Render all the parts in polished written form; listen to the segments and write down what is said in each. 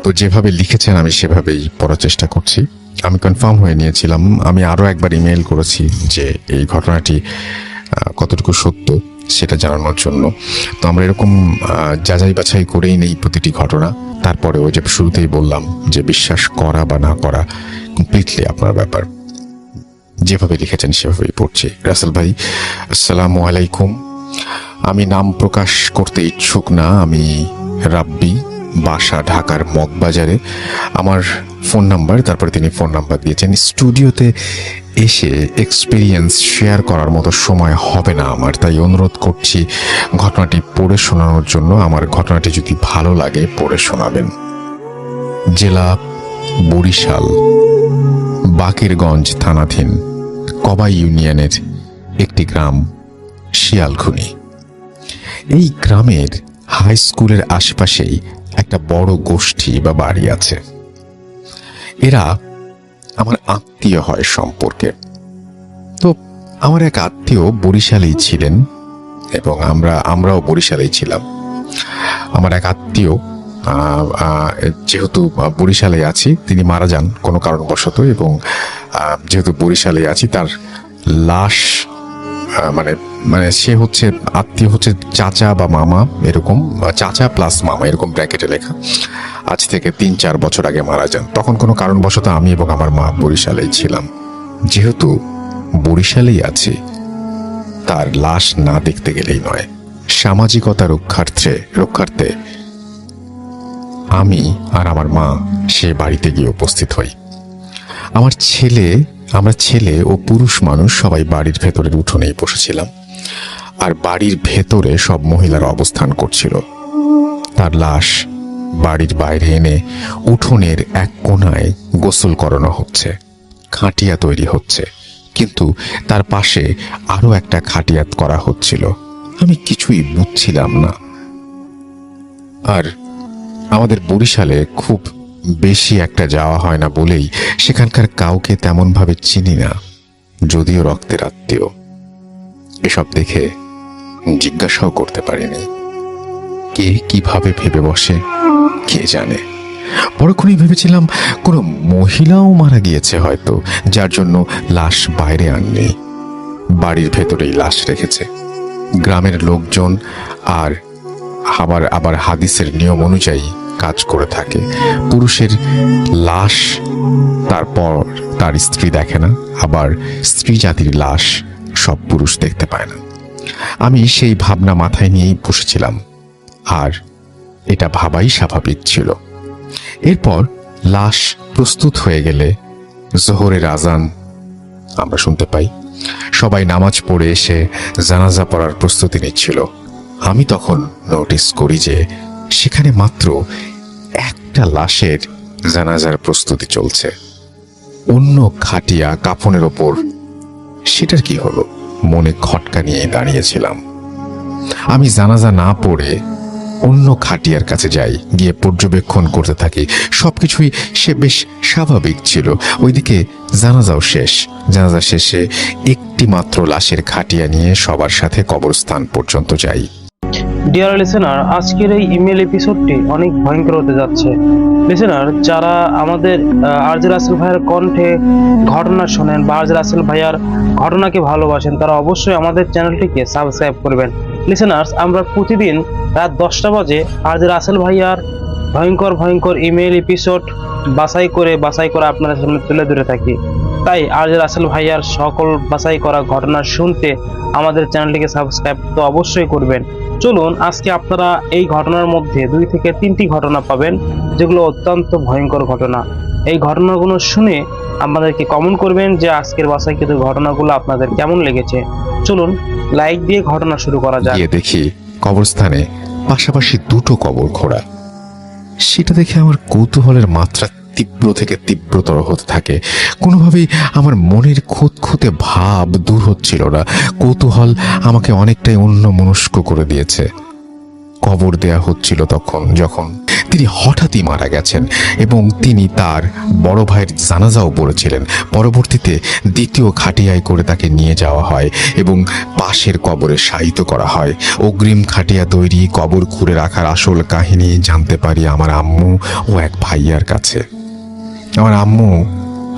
তো যেভাবে লিখেছেন আমি সেভাবেই পড়ার চেষ্টা করছি। আমি কনফার্ম হয়ে নিয়েছিলাম, আমি আরও একবার ইমেল করেছি যে এই ঘটনাটি কতটুকু সত্য সেটা জানানোর জন্য। তো আমরা এরকম যাচাই বাছাই করেই নেই প্রতিটি ঘটনা। তারপরে ওই যে শুরুতেই বললাম যে বিশ্বাস করা বা না করা কমপ্লিটলি আপনার ব্যাপার। যেভাবে লিখেছেন সেভাবেই পড়ছি। রাসেল ভাই, আসসালামু আলাইকুম। আমি নাম প্রকাশ করতে ইচ্ছুক না। আমি রাব্বি, বাসা ঢাকার মগবাজারে। আমার ফোন নাম্বার, তারপরে তিনি ফোন নাম্বার দিয়েছেন। স্টুডিওতে এসে এক্সপিরিয়েন্স শেয়ার করার মতো সময় হবে না আমার, তাই অনুরোধ করছি ঘটনাটি পড়ে শোনানোর জন্য। আমার ঘটনাটি যদি ভালো লাগে পড়ে শোনাবেন। জেলা বরিশাল, বাকেরগঞ্জ থানাধীন কবাই ইউনিয়নের একটি গ্রাম শিয়ালখুনি। এই গ্রামের হাই স্কুলের আশেপাশেই একটা বড় গোষ্ঠী বা বাড়ি আছে। এরা আমার আত্মীয় হয় সম্পর্কে। তো আমার এক আত্মীয় বরিশালেই ছিলেন এবং আমরাও বরিশালেই ছিলাম। আমার এক আত্মীয় যেহেতু বরিশালে আছি, তিনি মারা যান কোনো কারণবশত, এবং যেহেতু বরিশালে আছি তার লাশ মানে মানে সে হচ্ছে আত্মীয় হচ্ছে চাচা বা মামা, এরকম চাচা প্লাস মামা এরকম ব্র্যাকেটে লেখা। আজ থেকে 3-4 বছর আগে মারা যান। তখন কোনো কারণবশত আমি এবং আমার মা বরিশালেই ছিলাম। যেহেতু বরিশালেই আছি, তার লাশ না দেখতে গেলেই নয়। সামাজিকতা রক্ষার্থে আমি আর আমার মা সে বাড়িতে গিয়ে উপস্থিত হই। আমরা ছেলে ও পুরুষ মানুষ সবাই বাড়ির ভেতরের উঠোনেই বসেছিলাম, আর বাড়ির ভেতরে সব মহিলারা অবস্থান করছিল। তার লাশ বাড়ির বাইরে এনে উঠোনের এক কোণায় গোসল করানো হচ্ছে, খাটিয়া তৈরি হচ্ছে, কিন্তু তার পাশে আরো একটা খাটিয়াত করা হচ্ছিল। আমি কিছুই বুঝছিলাম না। আর আমাদের বরিশালে খুব বেশি একটা যাওয়া হয় না বলেই সেখানকার কাউকে তেমন ভাবে চিনি না, যদিও রক্তের আত্মীয়। এসব দেখে জিজ্ঞাসাও করতে পারিনি। কে কিভাবে ভেবে বসে কে জানে। পরক্ষণেই ভেবেছিলাম কোনো মহিলাও মারা গিয়েছে হয়তো, যার জন্য লাশ বাইরে আননি, বাড়ির ভেতরেই লাশ রেখেছে। গ্রামের লোকজন আর আবার হাদিসের নিয়ম অনুযায়ী কাজ করে থাকে। পুরুষের লাশ তারপর তার স্ত্রী দেখে না, আবার স্ত্রী জাতির লাশ সব পুরুষ দেখতে পায় না। আমি সেই ভাবনা মাথায় নিয়েই বসেছিলাম, আর এটা ভাবাই স্বাভাবিক ছিল। এরপর লাশ প্রস্তুত হয়ে গেলে জোহরের আজান আমরা শুনতে পাই। সবাই নামাজ পড়ে এসে জানাজা পড়ার প্রস্তুতি নিচ্ছিল। আমি তখন নোটিস করি যে সেখানে মাত্র একটা লাশের জানাজার প্রস্তুতি চলছে। অন্য খাটিয়া কাফনের ওপর সেটার কি হলো মনে খটকা নিয়ে দাঁড়িয়েছিলাম। আমি জানাজা না পড়ে অন্য খাটিয়ার কাছে যাই, গিয়ে পর্যবেক্ষণ করতে থাকি। সবকিছুই সে বেশ স্বাভাবিক ছিল। ওইদিকে জানাজাও শেষ। জানাজা শেষে একটি মাত্র লাশের খাটিয়া নিয়ে সবার সাথে কবরস্থান পর্যন্ত যাই। ডিয়ার লিসেনার, আজকের এই ইমেল এপিসোডটি অনেক ভয়ঙ্কর হতে যাচ্ছে। লিসেনার, যারা আমাদের আরজে রাসেল ভাইয়ার কণ্ঠে ঘটনা শোনেন বা আরজে রাসেল ভাইয়ার ঘটনাকে ভালোবাসেন, তারা অবশ্যই আমাদের চ্যানেলটিকে সাবস্ক্রাইব করবেন। লিসেনার্স, আমরা প্রতিদিন রাত 10টা বাজে আরজে রাসেল ভাইয়ার ভয়ঙ্কর ইমেল এপিসোড বাছাই করে আপনাদের সামনে তুলে ধরে থাকি। তাই আরজে রাসেল ভাইয়ার সকল বাছাই করা ঘটনা শুনতে আমাদের চ্যানেলটিকে সাবস্ক্রাইব তো অবশ্যই করবেন। চলুন, আজকে আপনারা এই ঘটনার মধ্যে 2 থেকে 3টি ঘটনা পাবেন, যেগুলো অত্যন্ত ভয়ঙ্কর ঘটনা। এই ঘটনাগুলো শুনে আমাদেরকে কমেন্ট করবেন যে আজকের বাছাইকৃত ঘটনাগুলো আপনাদের কেমন লেগেছে। চলুন লাইক দিয়ে ঘটনা শুরু করা যাক। দেখি কবরস্থানে পাশাপাশি 2টো কবর খোঁড়া। সেটা দেখে আমার কৌতূহলের মাত্রা তীব্র থেকে তীব্রতর হতে থাকে। কোনোভাবেই আমার মনের খুঁতখুঁতে ভাব দূর হচ্ছিল না। কৌতূহল আমাকে অনেকটাই অন্যমনস্ক করে দিয়েছে। কবর দেয়া হচ্ছিল যখন তিনি হঠাৎই মারা গেছেন এবং তিনি তার বড় ভাইয়ের জানাজাও পড়েছিলেন। পরবর্তীতে দ্বিতীয় খাটিয়ায় করে তাকে নিয়ে যাওয়া হয় এবং পাশের কবরে শায়িত করা হয়। অগ্রিম খাটিয়া তৈরি কবর খুঁড়ে রাখার আসল কাহিনী জানতে পারি আমার আম্মু ও এক ভাইয়ার কাছে। আমার আম্মু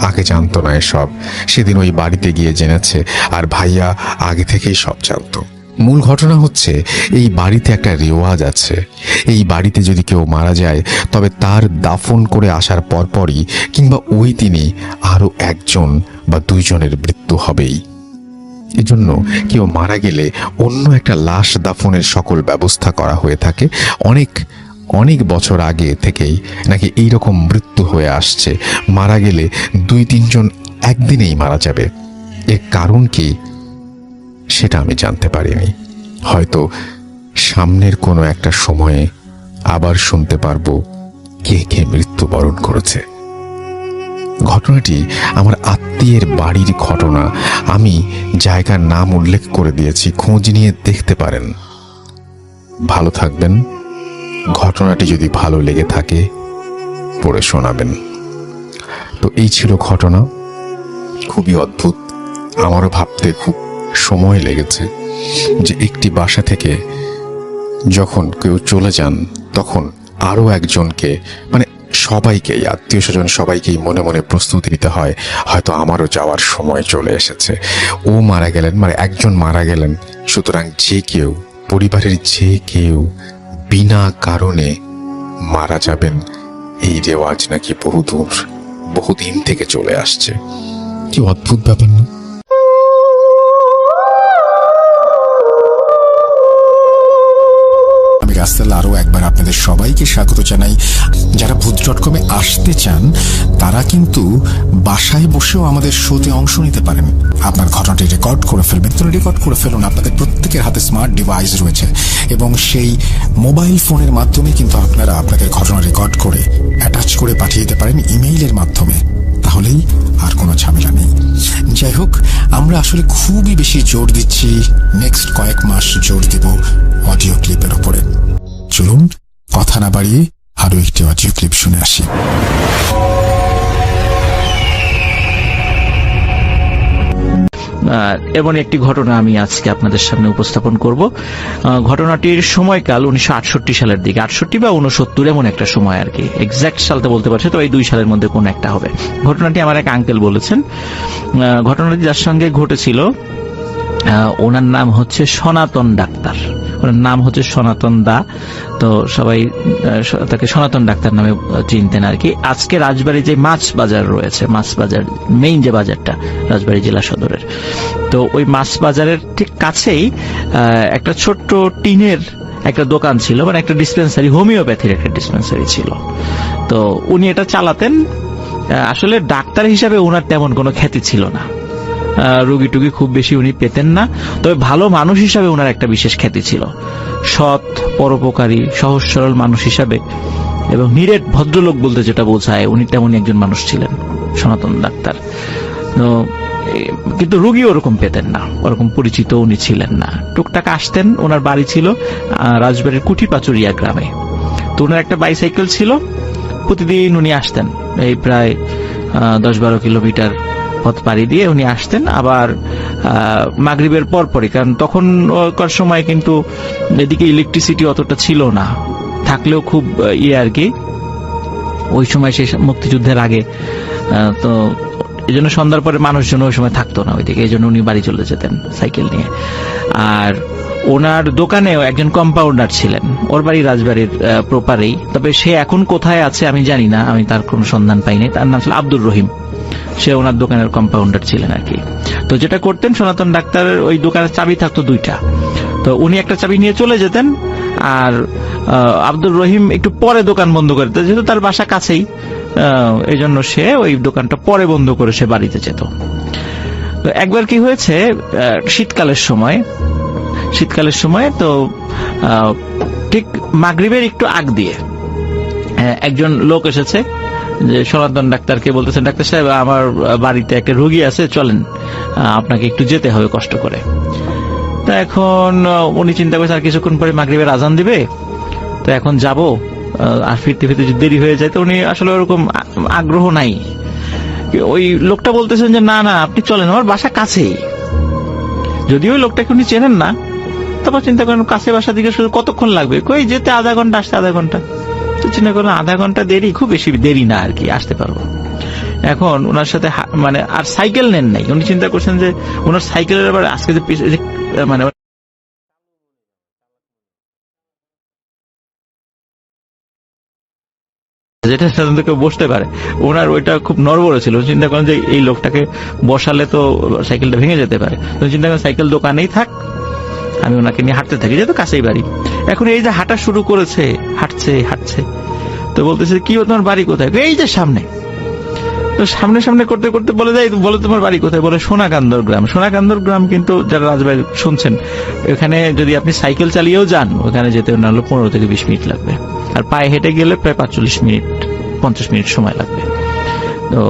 আগে জানতো না এসব, সেদিন ওই বাড়িতে গিয়ে জেনেছে, আর ভাইয়া আগে থেকেই সব জানতো। মূল ঘটনা হচ্ছে, এই বাড়িতে একটা রেওয়াজ আছে, এই বাড়িতে যদি কেউ মারা যায় তবে তার দাফন করে আসার পরপরই কিংবা ওই দিনই আরো একজন বা দুইজনের মৃত্যু হবেই। এজন্য কেউ মারা গেলে অন্য একটা লাশ দাফনের সকল ব্যবস্থা করা হয়ে থাকে। অনেক বছর আগে থেকেই নাকি এইরকম মৃত্যু হয়ে আসছে, মারা গেলে 2-3 জন একদিনেই মারা যাবে। এর কারণ কি সেটা আমি জানতে পারিনি। হয়তো সামনের কোনো একটা সময়ে আবার শুনতে পারবো কে কে মৃত্যুবরণ করেছে। ঘটনাটি আমার আত্মীয়ের বাড়ির ঘটনা। আমি জায়গার নাম উল্লেখ করে দিয়েছি, খোঁজ নিয়ে দেখতে পারেন। ভালো থাকবেন। ঘটনাটি যদি ভালো লেগে থাকে পড়ে শোনাবেন। তো এই ছিল ঘটনা, খুবই অদ্ভুত। আমারও ভাবতে খুব সময় লেগেছে যে একটি বাসা থেকে যখন কেউ চলে যান তখন আরো একজনকে, মানে সবাইকেই, আত্মীয় স্বজন সবাইকেই মনে মনে প্রস্তুতি নিতে হয়, হয়তো আমারও যাওয়ার সময় চলে এসেছে। ও মারা গেলেন, মানে একজন মারা গেলেন, সুতরাং যে কেউ, পরিবারের যে কেউ বিনা কারণে মারা যাবেন, এই রেওয়াজ নাকি বহুদিন থেকে চলে আসছে। কি অদ্ভুত ব্যাপার না? আমি রাস্তাল আরো একবার আপনাদের সবাইকে স্বাগত জানাই। যারা ভূত.com-এ আসতে চান তারা কিন্তু বাসায় বসেও আমাদের শোতে অংশ নিতে পারেন। আপনার ঘটনাটি রেকর্ড করে ফেলবেন, তো রেকর্ড করে ফেলুন। আপনাদের প্রত্যেকের হাতে স্মার্ট ডিভাইস রয়েছে এবং সেই মোবাইল ফোনের মাধ্যমে কিন্তু আপনারা আপনাদের ঘটনা রেকর্ড করে অ্যাটাচ করে পাঠিয়ে দিতে পারেন ইমেইলের মাধ্যমে। তাহলেই আর কোনো ঝামেলা নেই। যাই হোক, আমরা আসলে খুবই বেশি জোর দিচ্ছি, নেক্সট কয়েক মাস জোর দেব অডিও ক্লিপের উপরে। চলুন কথা না বাড়িয়ে আরো একটি অডিও ক্লিপ শুনে আসি। এমন একটি ঘটনা আমি আজকে আপনাদের সামনে উপস্থাপন করব। ঘটনাটির সময়কাল 1968 সালের দিকে, 68 বা 69 এমন একটা সময় আর কি, এক্সাক্ট সালটা বলতে পারছি তো, এই 2 সালের মধ্যে কোন একটা হবে। ঘটনাটি আমার এক আঙ্কেল বলেছেন। ঘটনাটি যার সঙ্গে ঘটেছিল ওনার নাম হচ্ছে সনাতন ডাক্তার, ওনার নাম হচ্ছে সনাতন দা। তো সবাই তাকে সনাতন ডাক্তার নামে চিনতেন আর কি। আজকে রাজবাড়ী যে মাছ বাজার রয়েছে, মাছ বাজার মেইন যে বাজারটা রাজবাড়ী জেলা সদরের, তো ওই মাছ বাজারের ঠিক কাছেই একটা ছোট্ট টিনের একটা দোকান ছিল, মানে একটা ডিসপেন্সারি, হোমিওপ্যাথির একটা ডিসপেন্সারি ছিল। তো উনি এটা চালাতেন। আসলে ডাক্তার হিসাবে ওনার তেমন কোনো খ্যাতি ছিল না, রোগী টুগী খুব বেশি উনি পেতেন না। তবে ভালো মানুষ হিসাবে ওনার একটা বিশেষ খ্যাতি ছিল, সৎ, পরোপকারী, সহজ সরল মানুষ হিসাবে এবং নিরেট ভদ্রলোক বলতে যেটা বোঝায়, উনি তেমনই একজন মানুষ ছিলেন সনাতন ডাক্তার। তো কিন্তু রোগী ওরকম পেতেন না, ওরকম পরিচিত উনি ছিলেন না। টুকটাক আসতেন, ওনার বাড়ি ছিল রাজবাড়ির কুঠিপাচুরিয়া গ্রামে। তো ওনার একটা বাইসাইকেল ছিল, প্রতিদিন উনি আসতেন, এই প্রায় 10-12 কিলোমিটার পথ পাড়ি দিয়ে উনি আসতেন। আবার মাগরিবের পরপরই, কারণ তখনকার সময় কিন্তু এদিকে ইলেকট্রিসিটি অতটা ছিল না, থাকলেও খুব আর কি, ওই সময় সেই মুক্তিযুদ্ধের আগে। তো এই জন্য সন্ধ্যার পরে মানুষজন ওই সময় থাকতো না ওইদিকে, এই জন্য উনি বাড়ি চলে যেতেন সাইকেল নিয়ে। আর ওনার দোকানেও একজন কম্পাউন্ডার ছিলেন, ওর বাড়ি রাজবাড়ির প্রপারেই, তবে সে এখন কোথায় আছে আমি জানি না, আমি তার কোনো সন্ধান পাইনি। তার নাম ছিল আব্দুর রহিম, সে ওনার দোকানের কম্পাউন্ডার ছিলেন আর কি। তো যেটা করতেন, সনাতন ডাক্তারের ওই দোকানের চাবি থাকতো 2টা, তো উনি একটা চাবি নিয়ে চলে যেতেন, আর আব্দুর রহিম একটু পরে দোকান বন্ধ করে দিতেন, যেহেতু তার বাসা কাছেই, এই জন্য সে ওই দোকানটা পরে বন্ধ করে সে বাড়িতে যেত। তো একবার কি হয়েছে, শীতকালের সময় তো ঠিক মাগরিবের একটু আগ দিয়ে একজন লোক এসেছে, যে সনাতন ডাক্তারকে বলতেছেন, ডাক্তার সাহেব আমার বাড়িতে একটা রোগী আছে, চলেন, আপনাকে একটু যেতে হবে কষ্ট করে। তো এখন উনি চিন্তা করছেন আর কিছুক্ষণ পরে মাগরিবের আজান দিবে, তো এখন যাব আর ফিরতে ফিরতে যদি দেরি হয়ে যায়, তো উনি আসলে ওরকম আগ্রহ নাই। ওই লোকটা বলতেছেন যে না না আপনি চলেন, আমার বাসা কাছেই। যদিও ওই লোকটাকে উনি চেনেন না, তারপর চিন্তা করেন কাছে বাসা দিকে শুধু কতক্ষণ লাগবে, কই যেতে আধা ঘন্টা, আসতে আধা ঘন্টা। তো চিন্তা করেন আধা ঘন্টা দেরি, খুব বেশি দেরি না আর কি, আসতে পারবো। এখন ওনার সাথে মানে আর সাইকেল নেন নাই, উনি চিন্তা করছেন যে ওনার সাইকেলের আবার আজকে যে মানে যেটা সাধারণত কেউ বসতে পারে, ওনার ওইটা খুব নড়বড় ছিল। চিন্তা করেন যে এই লোকটাকে বসালে তো সাইকেলটা ভেঙে যেতে পারে। চিন্তা করেন সাইকেল দোকানেই থাক, আমি ওনাকে নিয়ে হাঁটতে থাকি, যেহেতু কাছেই বাড়ি। এখন এই যে হাঁটা শুরু করেছে, হাঁটছে হাঁটছে, তো বলতেছে কি তোমার বাড়ি কোথায়? এই যে সামনে। তো সামনে সামনে করতে করতে বলে যায়, বলে তোমার বাড়ি কোথায়? বলে সোনাকান্দর গ্রাম। সোনাকান্দর গ্রাম কিন্তু যারা রাজবাই শুনছেন, এখানে যদি আপনি সাইকেল চালিয়েও যান, ওখানে যেতে না হলে 15 থেকে 20 মিনিট লাগবে, আর পায়ে হেঁটে গেলে প্রায় 45 মিনিট 50 মিনিট সময় লাগবে। তো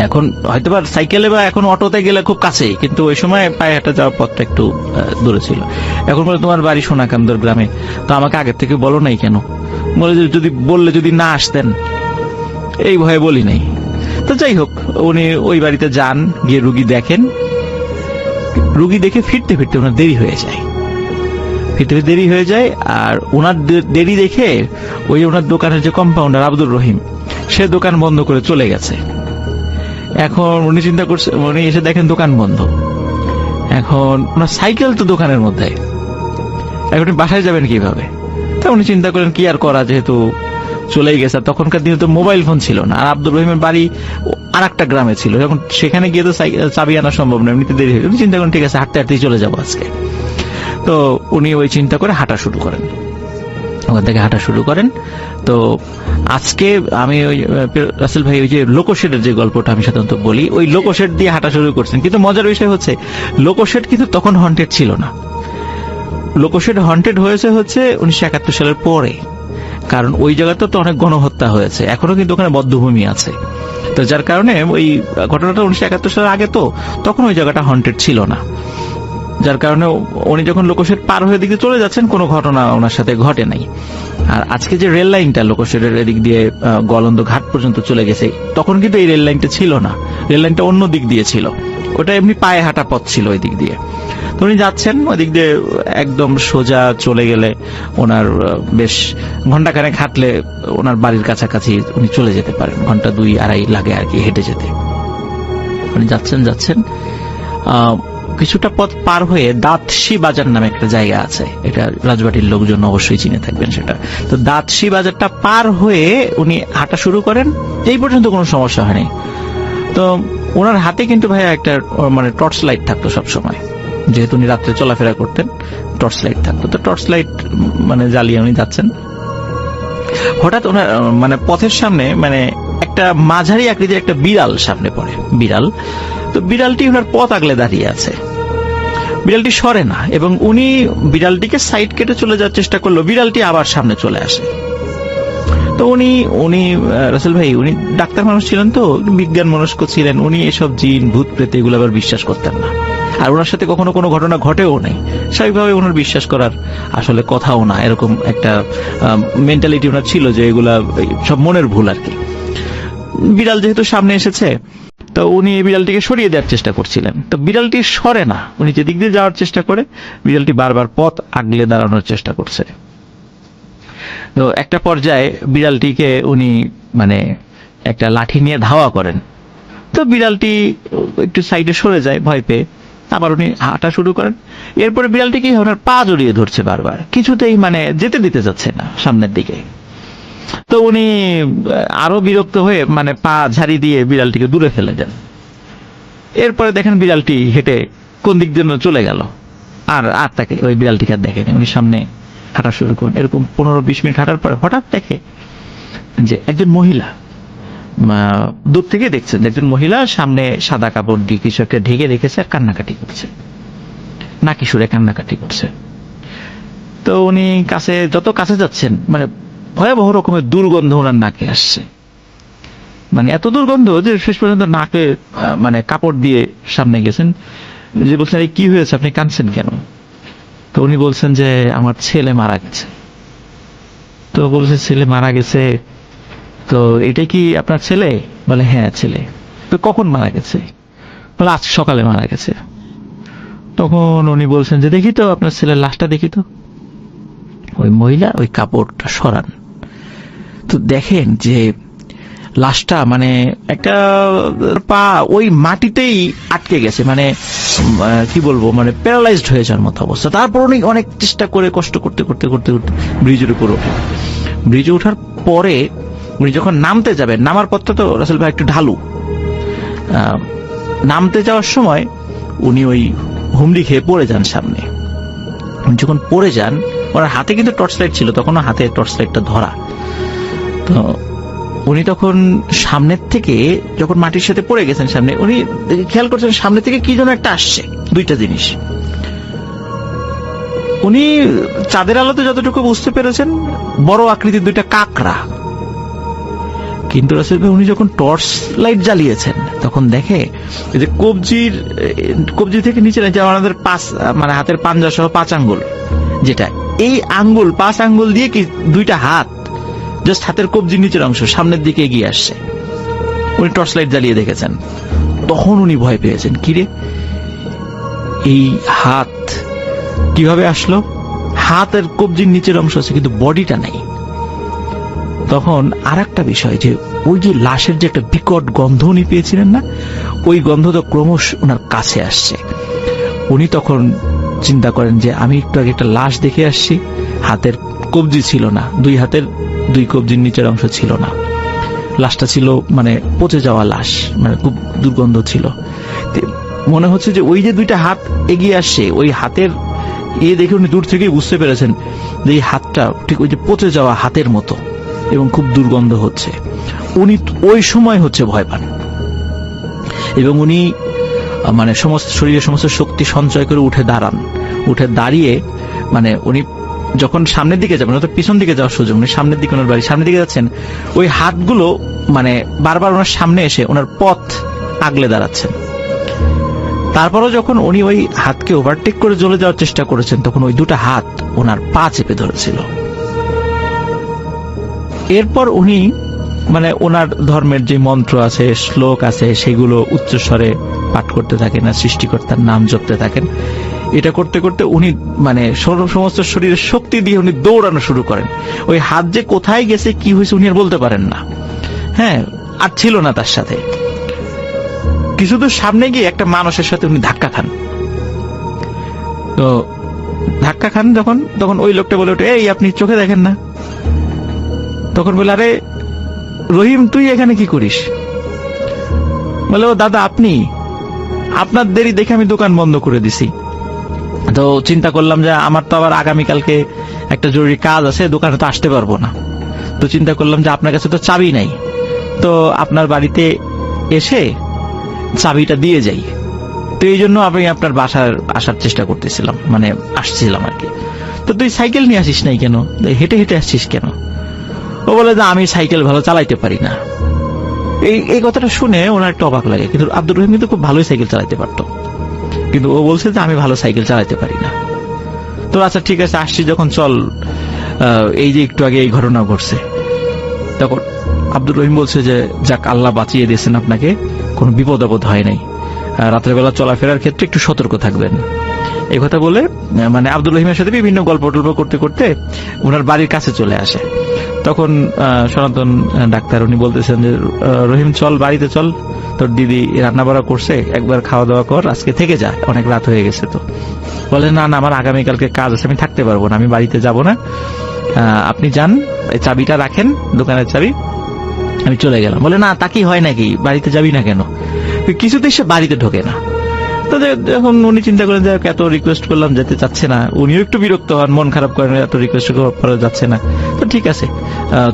এখন হয়তো বা সাইকেলে বা এখন অটোতে গেলে খুব কাছেই, কিন্তু ওই সময় পায়ে হেঁটে যাওয়ার পথটা একটু দূরে ছিল। এখন বলে তোমার বাড়ি সোনাকান্দর গ্রামে, তো আমাকে আগের থেকে বলো নাই কেন? বলে যদি বললে যদি না আসতেন, এই ভয়ে বলি নাই। তো যাই হোক, উনি ওই বাড়িতে যান, গিয়ে রুগী দেখেন। রুগী দেখে ফিরতে ফিরতে ওনার দেরি হয়ে যায়, ফিরতে ফিরতে দেরি হয়ে যায়। আর ওনার দেরি দেখে ওই ওনার দোকানের যে কম্পাউন্ডার আব্দুর রহিম, সে দোকান বন্ধ করে চলে গেছে। এখন উনি চিন্তা করছে, উনি এসে দেখেন দোকান বন্ধ। এখন ওনার সাইকেল তো দোকানের মধ্যে, এখন বাসায় যাবেন কিভাবে? তা উনি চিন্তা করেন কি আর করা, যেহেতু চলেই গেছে। তখনকার দিনে তো মোবাইল ফোন ছিল না, আর আব্দুর রহিমের বাড়ি আর একটা গ্রামে ছিল। এখন সেখানে গিয়ে তো চাবি আনা সম্ভব না, এমনিতে দেরি হয়ে গেল। চিন্তা করেন ঠিক আছে, হাঁটতে হাঁটতেই চলে যাবো আজকে। তো উনি ওই চিন্তা করে হাঁটা শুরু করেন, ওখান থেকে হাঁটা শুরু করেন। তো আজকে আমি ওই রাসেল ভাই ওই যে লোকোশেডের যে গল্পটা আমি সাধারণত বলি, ওই লোকোশেড দিয়ে হাঁটা শুরু করছেন। কিন্তু মজার বিষয় হচ্ছে লোকোশেড কিন্তু তখন হন্টেড ছিল না। লোকোশেড হন্টেড হয়েছে হচ্ছে 1971 সালের পরে, কারণ ওই জায়গাতে তো অনেক গণহত্যা হয়েছে, এখনো কিন্তু ওখানে বধ্যভূমি আছে। তো যার কারণে ওই ঘটনাটা 1971 সালের আগে, তো তখন ওই জায়গাটা হন্টেড ছিল না। যার কারণে উনি যখন লোকোশেড পার হয়ে দিকে চলে যাচ্ছেন, কোনো ঘটনা ওনার সাথে ঘটে নাই। আর আজকে যে রেল লাইনটা লোকোশেডের এদিক দিয়ে গলন্দ ঘাট পর্যন্ত চলে গেছে, তখন কিন্তু এই রেল লাইনটা ছিল না, রেল লাইনটা অন্য দিক দিয়ে ছিল। ওটা এমনি পায়ে হাঁটা পথ ছিল ওই দিক দিয়ে। তো উনি যাচ্ছেন ওই দিক দিয়ে, একদম সোজা চলে গেলে ওনার বেশ ঘন্টাখানেক হাঁটলে ওনার বাড়ির কাছাকাছি উনি চলে যেতে পারেন। ঘন্টা 2-2.5 লাগে আর কি হেঁটে যেতে। উনি যাচ্ছেন কিছুটা পথ পার হয়ে দাঁতশি বাজার নামে একটা জায়গা আছে, এটা রাজবাড়ির লোকজন অবশ্যই চিনে থাকবেন সেটা। তো দাঁতশি বাজারটা পার হয়ে উনি হাঁটা শুরু করেন, এই পর্যন্ত কোনো সমস্যা হয়নি। তো ওনার হাতে কিন্তু ভাইয়া একটা মানে টর্চ লাইট থাকতো সব সময়, যেহেতু উনি রাত্রে চলাফেরা করতেন, টর্চ লাইট থাকতো। তো টর্চ লাইট মানে জ্বালিয়ে উনি যাচ্ছেন। হঠাৎ ওনার মানে পথের সামনে মানে একটা মাঝারি আকৃতির একটা বিড়াল সামনে পড়ে, বিড়াল। তো বিড়ালটি ওনার পথ আগলে দাঁড়িয়ে আছে, বিড়ালটি সরে না, এবং উনি বিড়ালটিকে সাইড কেটে চলে যাওয়ার চেষ্টা করলো, বিড়ালটি আবার সামনে চলে আসে। তো উনি রাসেল ভাই উনি ডাক্তার মানুষ ছিলেন, তো বিজ্ঞান মনস্ক ছিলেন। উনি এসব জিন ভূত প্রেত এগুলো আবার বিশ্বাস করতেন না, আর ওনার সাথে কখনো কোনো ঘটনা ঘটেও নাই। স্বাভাবিকভাবে ওনার বিশ্বাস করার আসলে কথাও না, এরকম একটা মেন্টালিটি ওনার ছিল যে এগুলা সব মনের ভুল আর কি। বিড়াল যেহেতু সামনে এসেছে, তো উনি এই বিড়ালটিকে সরিয়ে দেওয়ার চেষ্টা করছিলেন। তো বিড়ালটি সরে না, উনি যেদিক দিয়ে যাওয়ার চেষ্টা করে বিড়ালটি বারবার পথ আগলে দাঁড়ানোর চেষ্টা করছে। তো একটা পর্যায়ে বিড়ালটিকে উনি মানে একটা লাঠি নিয়ে ধাওয়া করেন। তো বিড়ালটি একটু সাইডে সরে যায় ভয় পেয়ে, আবার উনি হাঁটা শুরু করেন। এরপরে বিড়ালটি কি ওনার পা জড়িয়ে ধরছে বারবার, কিছুতেই মানে যেতে দিতে যাচ্ছে না সামনের দিকে। তো উনি আরো বিরক্ত হয়ে মানে পা ঝাড়ি দিয়ে বিড়ালটিকে দূরে ফেলে দেন। এরপরে দেখেন বিড়ালটি হেঁটে কোন দিক জন্য চলে গেল, আর তাকে ওই বিড়ালটিকে আর দেখেনি। উনি সামনে হাঁটা শুরু করেন। এরকম 15-20 মিনিট হাঁটার পরে হঠাৎ দেখে যে একজন মহিলা, দূর থেকে দেখছেন একজন মহিলা সামনে সাদা কাপড় দিয়ে কিছু একটা ঢেকে রেখেছে আর কান্নাকাটি করছে, নাকি সুরে কান্নাকাটি করছে। তো উনি যত কাছে যাচ্ছেন মানে ভয়াবহ রকমের দুর্গন্ধ ওনার নাকে আসছে, মানে এত দুর্গন্ধ যে শেষ পর্যন্ত নাকে মানে কাপড় দিয়ে সামনে গেছেন। যে বলছেন এই কি হয়েছে, আপনি কাঁদছেন কেন? তো উনি বলছেন যে আমার ছেলে মারা গেছে। তো বলছে ছেলে মারা গেছে, তো এটা কি আপনার ছেলে? বলে হ্যাঁ ছেলে। তো কখন মারা গেছে? বলে আজ সকালে মারা গেছে। তখন উনি বলছেন যে দেখি তো আপনার ছেলের লাশটা দেখি তো। ওই মহিলা ওই কাপড়টা সরান, তো দেখেন যে লাশটা মানে একটা পা ওই মাটিতেই আটকে গেছে, মানে কি বলবো, মানে প্যারালাইজড হয়ে যাওয়ার মতো অবস্থা। তারপর উনি অনেক চেষ্টা করে কষ্ট করতে করতে করতে করতে ব্রিজের উপর ওঠে। ব্রিজে ওঠার পরে উনি যখন নামতে যাবেন, নামার পথটা তো রাসেল ভাই একটু ঢালু, নামতে যাওয়ার সময় উনি ওই হুমড়ি খেয়ে পড়ে যান সামনে। উনি যখন পড়ে যান, ওনার হাতে কিন্তু টর্চ লাইট ছিল, তখনও হাতে টর্চ লাইটটা ধরা। তো উনি তখন সামনের থেকে যখন মাটির সাথে পড়ে গেছেন সামনে, উনি খেয়াল করছেন সামনে থেকে কি যেন একটা আসছে, দুইটা জিনিস। উনি চাঁদের আলোতে যতটুকু বুঝতে পেরেছেন বড় আকৃতির দুইটা কাকড়া। কিন্তু রাসেল ভাই উনি যখন টর্চ লাইট জ্বালিয়েছেন তখন দেখে যে কবজি থেকে নিচে যে আমাদের মানে হাতের পাঞ্জা সহ 5 আঙ্গুল, যেটা এই আঙ্গুল 5 আঙ্গুল দিয়ে কি দুইটা হাত জাস্ট হাতের কবজির নিচের অংশ সামনের দিকে এগিয়ে আসছে। উনি টর্চ লাইট জ্বালিয়ে দেখেছেন। তখন উনি ভয় পেয়েছেন, কিরে এই হাত কিভাবে আসলো? হাতের কবজির নিচের অংশ আছে কিন্তু বডিটা নাই। তখন আর একটা বিষয়, যে ওই যে লাশের যে একটা বিকট গন্ধ উনি পেয়েছিলেন না, ওই গন্ধ তো ক্রমশ ওনার কাছে আসছে। উনি তখন চিন্তা করেন যে আমি একটু আগে একটা লাশ দেখে আসছি, হাতের কবজি ছিল না, দুই হাতের 2 কবজির নিচের অংশ ছিল না, লাশটা ছিল মানে পচে যাওয়া লাশ, মানে খুব দুর্গন্ধ ছিল। মনে হচ্ছে যে ওই যে 2টা হাত এগিয়ে আসছে, ওই হাতের দেখে উনি দূর থেকেই বুঝতে পেরেছেন যে এই হাতটা ঠিক ওই যে পচে যাওয়া হাতের মতো এবং খুব দুর্গন্ধ হচ্ছে। উনি ওই সময় হচ্ছে ভয় পান এবং উনি মানে শরীরের সমস্ত শক্তি সঞ্চয় করে উঠে দাঁড়ান। উঠে দাঁড়িয়ে মানে উনি যখন সামনের দিকে যাবেন, অর্থাৎ পিছন দিকে যাওয়ার সুযোগ নেই, সামনের দিকে ওনার বাড়ি, সামনের দিকে যাচ্ছেন, ওই হাতগুলো মানে বারবার ওনার সামনে এসে ওনার পথ আগলে দাঁড়াচ্ছেন। তারপরও যখন উনি ওই হাতকে ওভারটেক করে চলে যাওয়ার চেষ্টা করেছেন, তখন ওই 2টা হাত ওনার পা চেপে ধরেছিল। এরপর উনি মানে ওনার ধর্মের যে মন্ত্র আছে, শ্লোক আছে, সেগুলো উচ্চস্বরে পাঠ করতে থাকেন আর সৃষ্টিকর্তার নাম জপতে থাকেন। এটা করতে করতে উনি মানে সমস্ত শরীরের শক্তি দিয়ে উনি দৌড়ানো শুরু করেন। ওই হাত যে কোথায় গেছে, কি হয়েছে উনি আর বলতে পারেন না। হ্যাঁ, আর ছিল না তার সাথে। কিছু দূর সামনে গিয়ে একটা মানুষের সাথে উনি ধাক্কা খান। তো ধাক্কা খান তখন ওই লোকটা বলে ওঠে, এই আপনি চোখে দেখেন না? তখন বলে, আরে রহিম তুই এখানে কি করিস? বলে, ও দাদা আপনি, আপনার দেরি দেখে আমি দোকান বন্ধ করে দিছি। তো চিন্তা করলাম যে আমার তো আবার আগামীকালকে একটা জরুরি কাজ আছে, দোকানে তো আসতে পারবো না। তো চিন্তা করলাম যে আপনার কাছে তো চাবি নাই, তো আপনার বাড়িতে এসে চাবিটা দিয়ে যাই। তো এই জন্য আমি আপনার বাসার আসার চেষ্টা করতেছিলাম, মানে আসছিলাম আর কি। তো তুই সাইকেল নিয়ে আসিস নাই কেন? হেঁটে হেঁটে আসছিস কেন? ও বলে যে আমি সাইকেল ভালো চালাইতে পারি না। এই কথাটা শুনে ওনার একটা অবাক লাগে, কিন্তু আব্দুর রহিম কিন্তু খুব ভালোই সাইকেল চালাইতে পারতো, কিন্তু ও বলছে যে আমি ভালো সাইকেল চালাইতে পারি না। তো আচ্ছা ঠিক আছে, আসছি যখন চল, এই যে একটু আগে এই ঘটনা ঘটছে। তখন আব্দুর রহিম বলছে যে যাক, আল্লাহ বাঁচিয়ে দিয়েছেন আপনাকে, কোনো বিপদ আপদ হয় নাই, রাতের বেলা চলাফেরার ক্ষেত্রে একটু সতর্ক থাকবেন। এই কথা বলে মানে আব্দুর রহিমের সাথে বিভিন্ন গল্প টল্প করতে করতে ওনার বাড়ির কাছে চলে আসে। তখন সনাতন ডাক্তার উনি বলতেছেন যে রহিম চল বাড়িতে চল, তোর দিদি রান্না বাড়া করছে, একবার খাওয়া দাওয়া কর, আজকে থেকে যা, অনেক রাত হয়ে গেছে। তো বলে না না, আমার আগামীকালকে কাজ আছে, আমি থাকতে পারবো না, আমি বাড়িতে যাব না, আপনি যান, এই চাবিটা রাখেন, দোকানের চাবি, আমি চলে গেলাম। বলে না, তা কি হয় নাকি, বাড়িতে যাবি না কেন? কিছুতেই সে বাড়িতে ঢোকে না। তো যখন উনি চিন্তা করেন যে এত রিকোয়েস্ট করলাম, যেতে চাচ্ছে না, উনিও একটু বিরক্ত হন, মন খারাপ করেন, এত রিকোয়েস্ট করা যাচ্ছে না, তো ঠিক আছে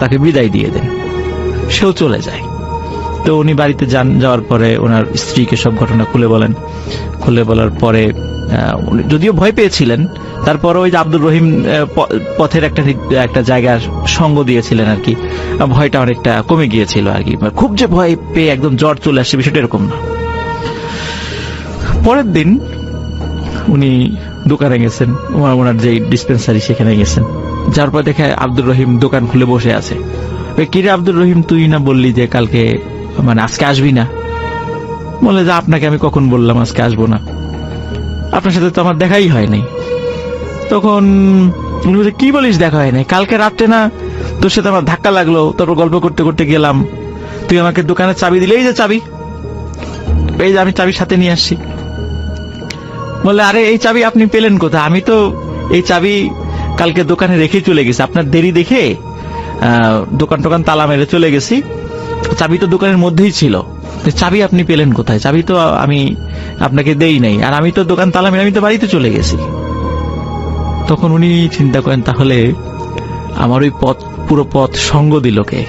তাকে বিদায় দিয়ে দেন, সেও চলে যায়। তো উনি বাড়িতে যাওয়ার পরে ওনার স্ত্রীকে সব ঘটনা খুলে বলেন। খুলে বলার পরে যদিও ভয় পেয়েছিলেন, তারপরে ওই যে আব্দুর রহিম পথের একটা জায়গার সঙ্গ দিয়েছিলেন আর কি, ভয়টা অনেকটা কমে গিয়েছিল আর কি। খুব যে ভয় পেয়ে একদম জ্বর চলে আসছে বিষয়টা এরকম না। পরের দিন উনি দোকানে গেছেন, ওনার যে ডিসপেন্সারি সেখানে গেছেন। যার পর দেখে আব্দুর রহিম দোকান খুলে বসে আছে। কিরে আব্দুর রহিম, তুই না বললি যে কালকে মানে আজকে আসবি না? বলে যে আপনাকে আমি কখন বললাম আজকে আসবো না? আপনার সাথে তো আমার দেখাই হয় নাই। তখন উনি বলছে, কি বলিস দেখা হয় নাই? কালকে রাত্রে না তোর সাথে আমার ধাক্কা লাগলো, তারপর গল্প করতে করতে গেলাম, তুই আমাকে দোকানের চাবি দিলে, এই যে চাবি, এই যে আমি চাবির সাথে নিয়ে আসছি। বলে, আরে এই চাবি আপনি পেলেন কোথায়? আমি তো এই চাবি কালকে দোকানে রেখে চলে গেছি, আপনার দেরি দেখে দোকান টোকান তালা মেরে চলে গেছি, চাবি তো দোকানের মধ্যেই ছিল। চাবি আপনি পেলেন কোথায়? চাবি তো আমি আপনাকে দেই নাই, আর আমি তো দোকান তালা মেরে আমি তো বাড়িতে চলে গেছি। তখন উনি চিন্তা করেন, তাহলে আমার ওই পথ, পুরো পথ সঙ্গ দিল কে?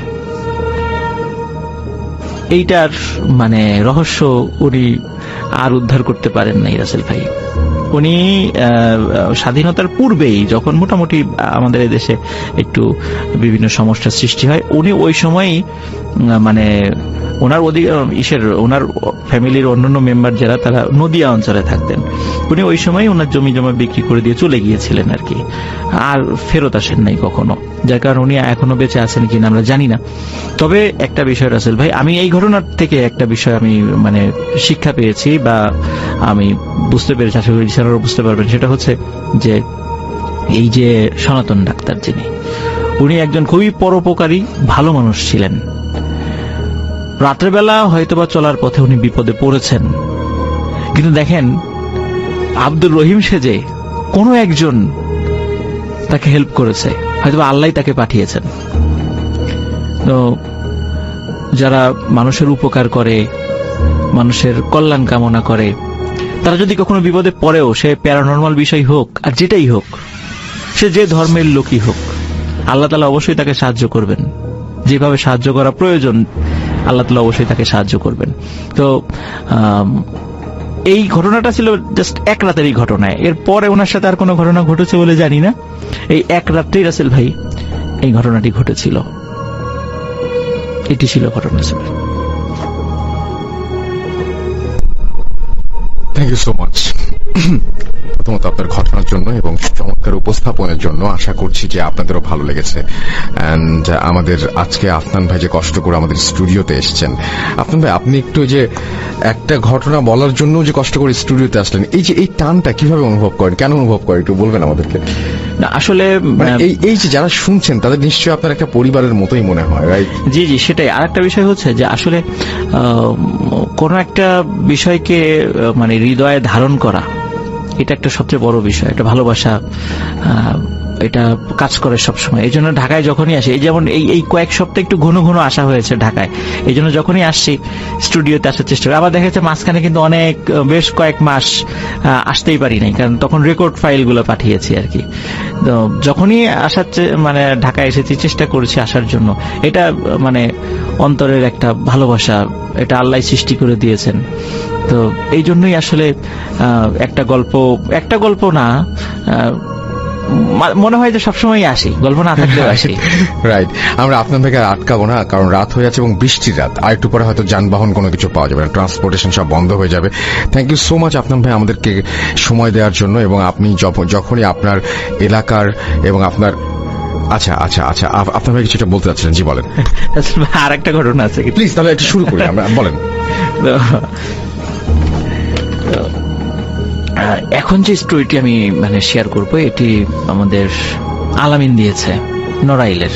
এইটার মানে রহস্য উনি আর উদ্ধার করতে পারেন নাই রাসেল ভাই। উনি স্বাধীনতার পূর্বেই, যখন মোটামুটি আমাদের দেশে একটু বিভিন্ন সমস্যার সৃষ্টি হয়, উনি ওই সময়ই মানে ওনার ওনার ফ্যামিলির অন্যান্য মেম্বার যারা, তারা নদিয়া অঞ্চলে থাকতেন। উনি ওই সময় ওনার জমি জমা বিক্রি করে দিয়ে চলে গিয়েছিলেন আর কি, আর ফেরত আসেন নাই কখনো, যার কারণে উনি এখনো বেঁচে আছেন কিনা আমরা জানি না। তবে একটা বিষয় রাসেল ভাই, আমি এই ঘটনার থেকে একটা বিষয় আমি মানে শিক্ষা পেয়েছি বা আমি বুঝতে পেরেছি, আশা করি লিসেনারও বুঝতে পারবেন, সেটা হচ্ছে যে এই যে সনাতন ডাক্তার যিনি, উনি একজন খুবই পরোপকারী ভালো মানুষ ছিলেন। রাত্রেবেলা হয়তোবা চলার পথে উনি বিপদে পড়েছেন, কিন্তু দেখেন আব্দুর রহিম সেজে কোনো একজন তাকে হেল্প করেছে, হয়তোবা আল্লাহ তাকে পাঠিয়েছেন। তো যারা মানুষের উপকার করে, মানুষের কল্যাণ কামনা করে, তারা যদি কখনো বিপদে পড়েও, সে প্যারানর্মাল বিষয় হোক আর যেটাই হোক, সে যে ধর্মের লোকই হোক, আল্লাহ তাআলা অবশ্যই তাকে সাহায্য করবেন। যেভাবে সাহায্য করা প্রয়োজন আল্লাহ তাআলা অবশ্যই তাকে সাহায্য করবেন। তো এই ঘটনাটা ছিল জাস্ট এক রাতেরই ঘটনা। এরপরে ওনার সাথে আর কোনো ঘটনা ঘটেছে বলে জানি না। এই এক রাত্রেই রাসেল ভাই এই ঘটনাটি ঘটেছিল। এটি ছিল ঘটনা ছিল। থ্যাংক ইউ সো মাচ প্রথমত আপনার ঘটনার জন্য এবং চমৎকার উপস্থাপনের জন্য। আশা করছি যে আপনাদেরও ভালো লেগেছে। অ্যান্ড আমাদের আজকে আফনান ভাই যে কষ্ট করে আমাদের স্টুডিওতে এসেছেন, আফনান ভাই আপনি একটু যে একটা ঘটনা বলার জন্য যে কষ্ট করে স্টুডিওতে আসলেন, এই যে এই টানটা কিভাবে অনুভব করেন, কেন অনুভব করেন একটু বলবেন আমাদেরকে? না আসলে মানে এই যে যারা শুনছেন তাদের নিশ্চয়ই আপনার একটা পরিবারের মতোই মনে হয়, রাইট? জি জি, সেটাই। আর একটা বিষয় হচ্ছে যে আসলে কোন একটা বিষয়কে মানে হৃদয়ে ধারণ করা, এটা একটা সবচেয়ে বড় বিষয়, একটা ভালোবাসা, এটা কাজ করে সবসময়। এই জন্য ঢাকায় যখনই আসি, এই যেমন এই কয়েক সপ্তাহ একটু ঘন ঘন আসা হয়েছে ঢাকায়, এই জন্য যখনই আসছি স্টুডিওতে আসার চেষ্টা করি। আবার দেখা যাচ্ছে মাঝখানে কিন্তু অনেক বেশ কয়েক মাস আসতেই পারি নাই, কারণ তখন রেকর্ড ফাইলগুলো পাঠিয়েছি আর কি। তো যখনই আসার মানে ঢাকায় এসেছি, চেষ্টা করেছি আসার জন্য। এটা মানে অন্তরের একটা ভালোবাসা, এটা আল্লাহ সৃষ্টি করে দিয়েছেন। তো এই জন্যই আসলে একটা গল্প না, মনে হয় যে সবসময় আসি, গল্প না থাকলেও আসি। রাইট। আমরা আপনার থেকে আর আটকাবো না, কারণ রাত হয়ে যাচ্ছে এবং বৃষ্টির রাত। আর একটু পরে হয়তো যানবাহন কোনো কিছু পাওয়া যাবে না, ট্রান্সপোর্টেশন সব বন্ধ হয়ে যাবে। থ্যাংক ইউ সো মাচ আপনার ভাই আমাদেরকে সময় দেওয়ার জন্য। এবং আপনি যখনই আপনার এলাকার এবং আপনার আচ্ছা আপনার ভাই কিছুটা বলতে চাচ্ছিলেন, জি বলেন। আর একটা ঘটনা আছে, প্লিজ তাহলে একটু শুরু করি আমরা, বলেন। এখন যে স্টোরিটি আমি মানে শেয়ার করব, এটি আমাদের আলামিন দিয়েছে নড়াইলের।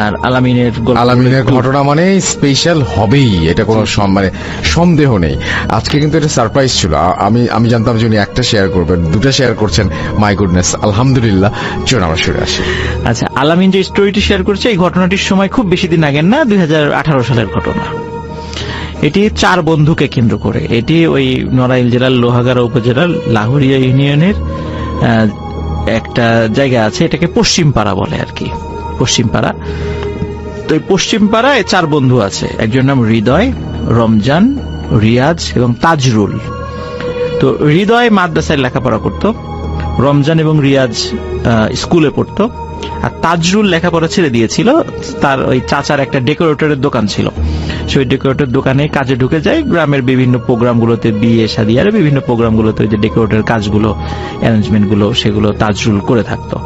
আর আলামিনের ঘটনা মানে স্পেশাল হবেই, এটা কোনো মানে সন্দেহ নেই। আজকে কিন্তু এটা সারপ্রাইজ ছিল। আমি জানতাম যে উনি একটা শেয়ার করবেন, দুটো শেয়ার করছেন। মাই গুডনেস, আলহামদুলিল্লাহ। চলুন আমরা শুরু আসি। আচ্ছা, আলামিন যে স্টোরিটি শেয়ার করছে, এই ঘটনাটির সময় খুব বেশি দিন আগের না, 2018 সালের ঘটনা। এটি 4 বন্ধুকে কেন্দ্র করে। এটি ওই নড়াইল জেলার লোহাগাড়া উপজেলার লাহুরিয়া ইউনিয়নের একটা জায়গা আছে, এটাকে পশ্চিমপাড়া বলে আর কি, পশ্চিমপাড়া। তো এই পশ্চিমপাড়ায় 4 বন্ধু আছে। একজন নাম হৃদয়, রমজান, রিয়াজ এবং তাজরুল। তো হৃদয় মাদ্রাসায় লেখাপড়া করত, রমজান এবং রিয়াজ স্কুলে পড়তো, আর তাজরুল লেখাপড়া ছেড়ে দিয়েছিল। তার ওই চাচার একটা ডেকোরেটরের দোকান ছিল, সে ওই ডেকোরেটর দোকানে কাজে ঢুকে যায়, গ্রামের বিভিন্ন প্রোগ্রামগুলোতে, বিয়ে শাদী আর বিভিন্ন প্রোগ্রামগুলোতে ওই যে ডেকোরেটর কাজগুলো, অ্যারেঞ্জমেন্টগুলো সেগুলো তাজরুল করে থাকতো।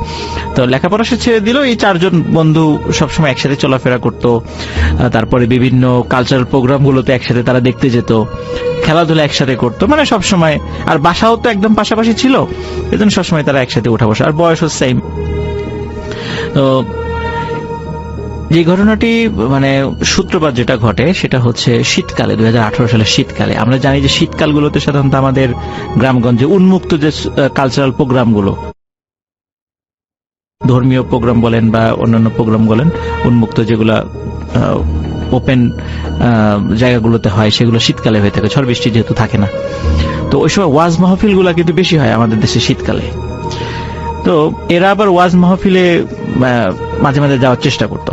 তো লেখাপড়া সে ছেড়ে দিল। এই 4 জন বন্ধু সবসময় একসাথে চলাফেরা করতো। তারপরে বিভিন্ন কালচারাল প্রোগ্রামগুলোতে একসাথে তারা দেখতে যেত, খেলাধুলা একসাথে করতো, মানে সবসময়। আর বাসাও তো একদম পাশাপাশি ছিল, এজন্য সবসময় তারা একসাথে উঠা বসা, আর বয়সও সেম। তো যে ঘটনাটি মানে সূত্রপাত যেটা ঘটে সেটা হচ্ছে শীতকালে, 2018 সালের শীতকালে। আমরা জানি যে শীতকালগুলোতে সাধারণত আমাদের গ্রামগঞ্জে উন্মুক্ত যে কালচারাল প্রোগ্রামগুলো, ধর্মীয় প্রোগ্রাম বলেন বা অন্যান্য প্রোগ্রাম বলেন, উন্মুক্ত যেগুলা ওপেন জায়গাগুলোতে হয়, সেগুলো শীতকালে হয়ে থাকে, ঝড় বৃষ্টি যেহেতু থাকে না। তো ওই সময় ওয়াজ মাহফিল গুলা কিন্তু বেশি হয় আমাদের দেশে শীতকালে। তো এরা আবার ওয়াজ মাহফিলে মাঝে মাঝে যাওয়ার চেষ্টা করত।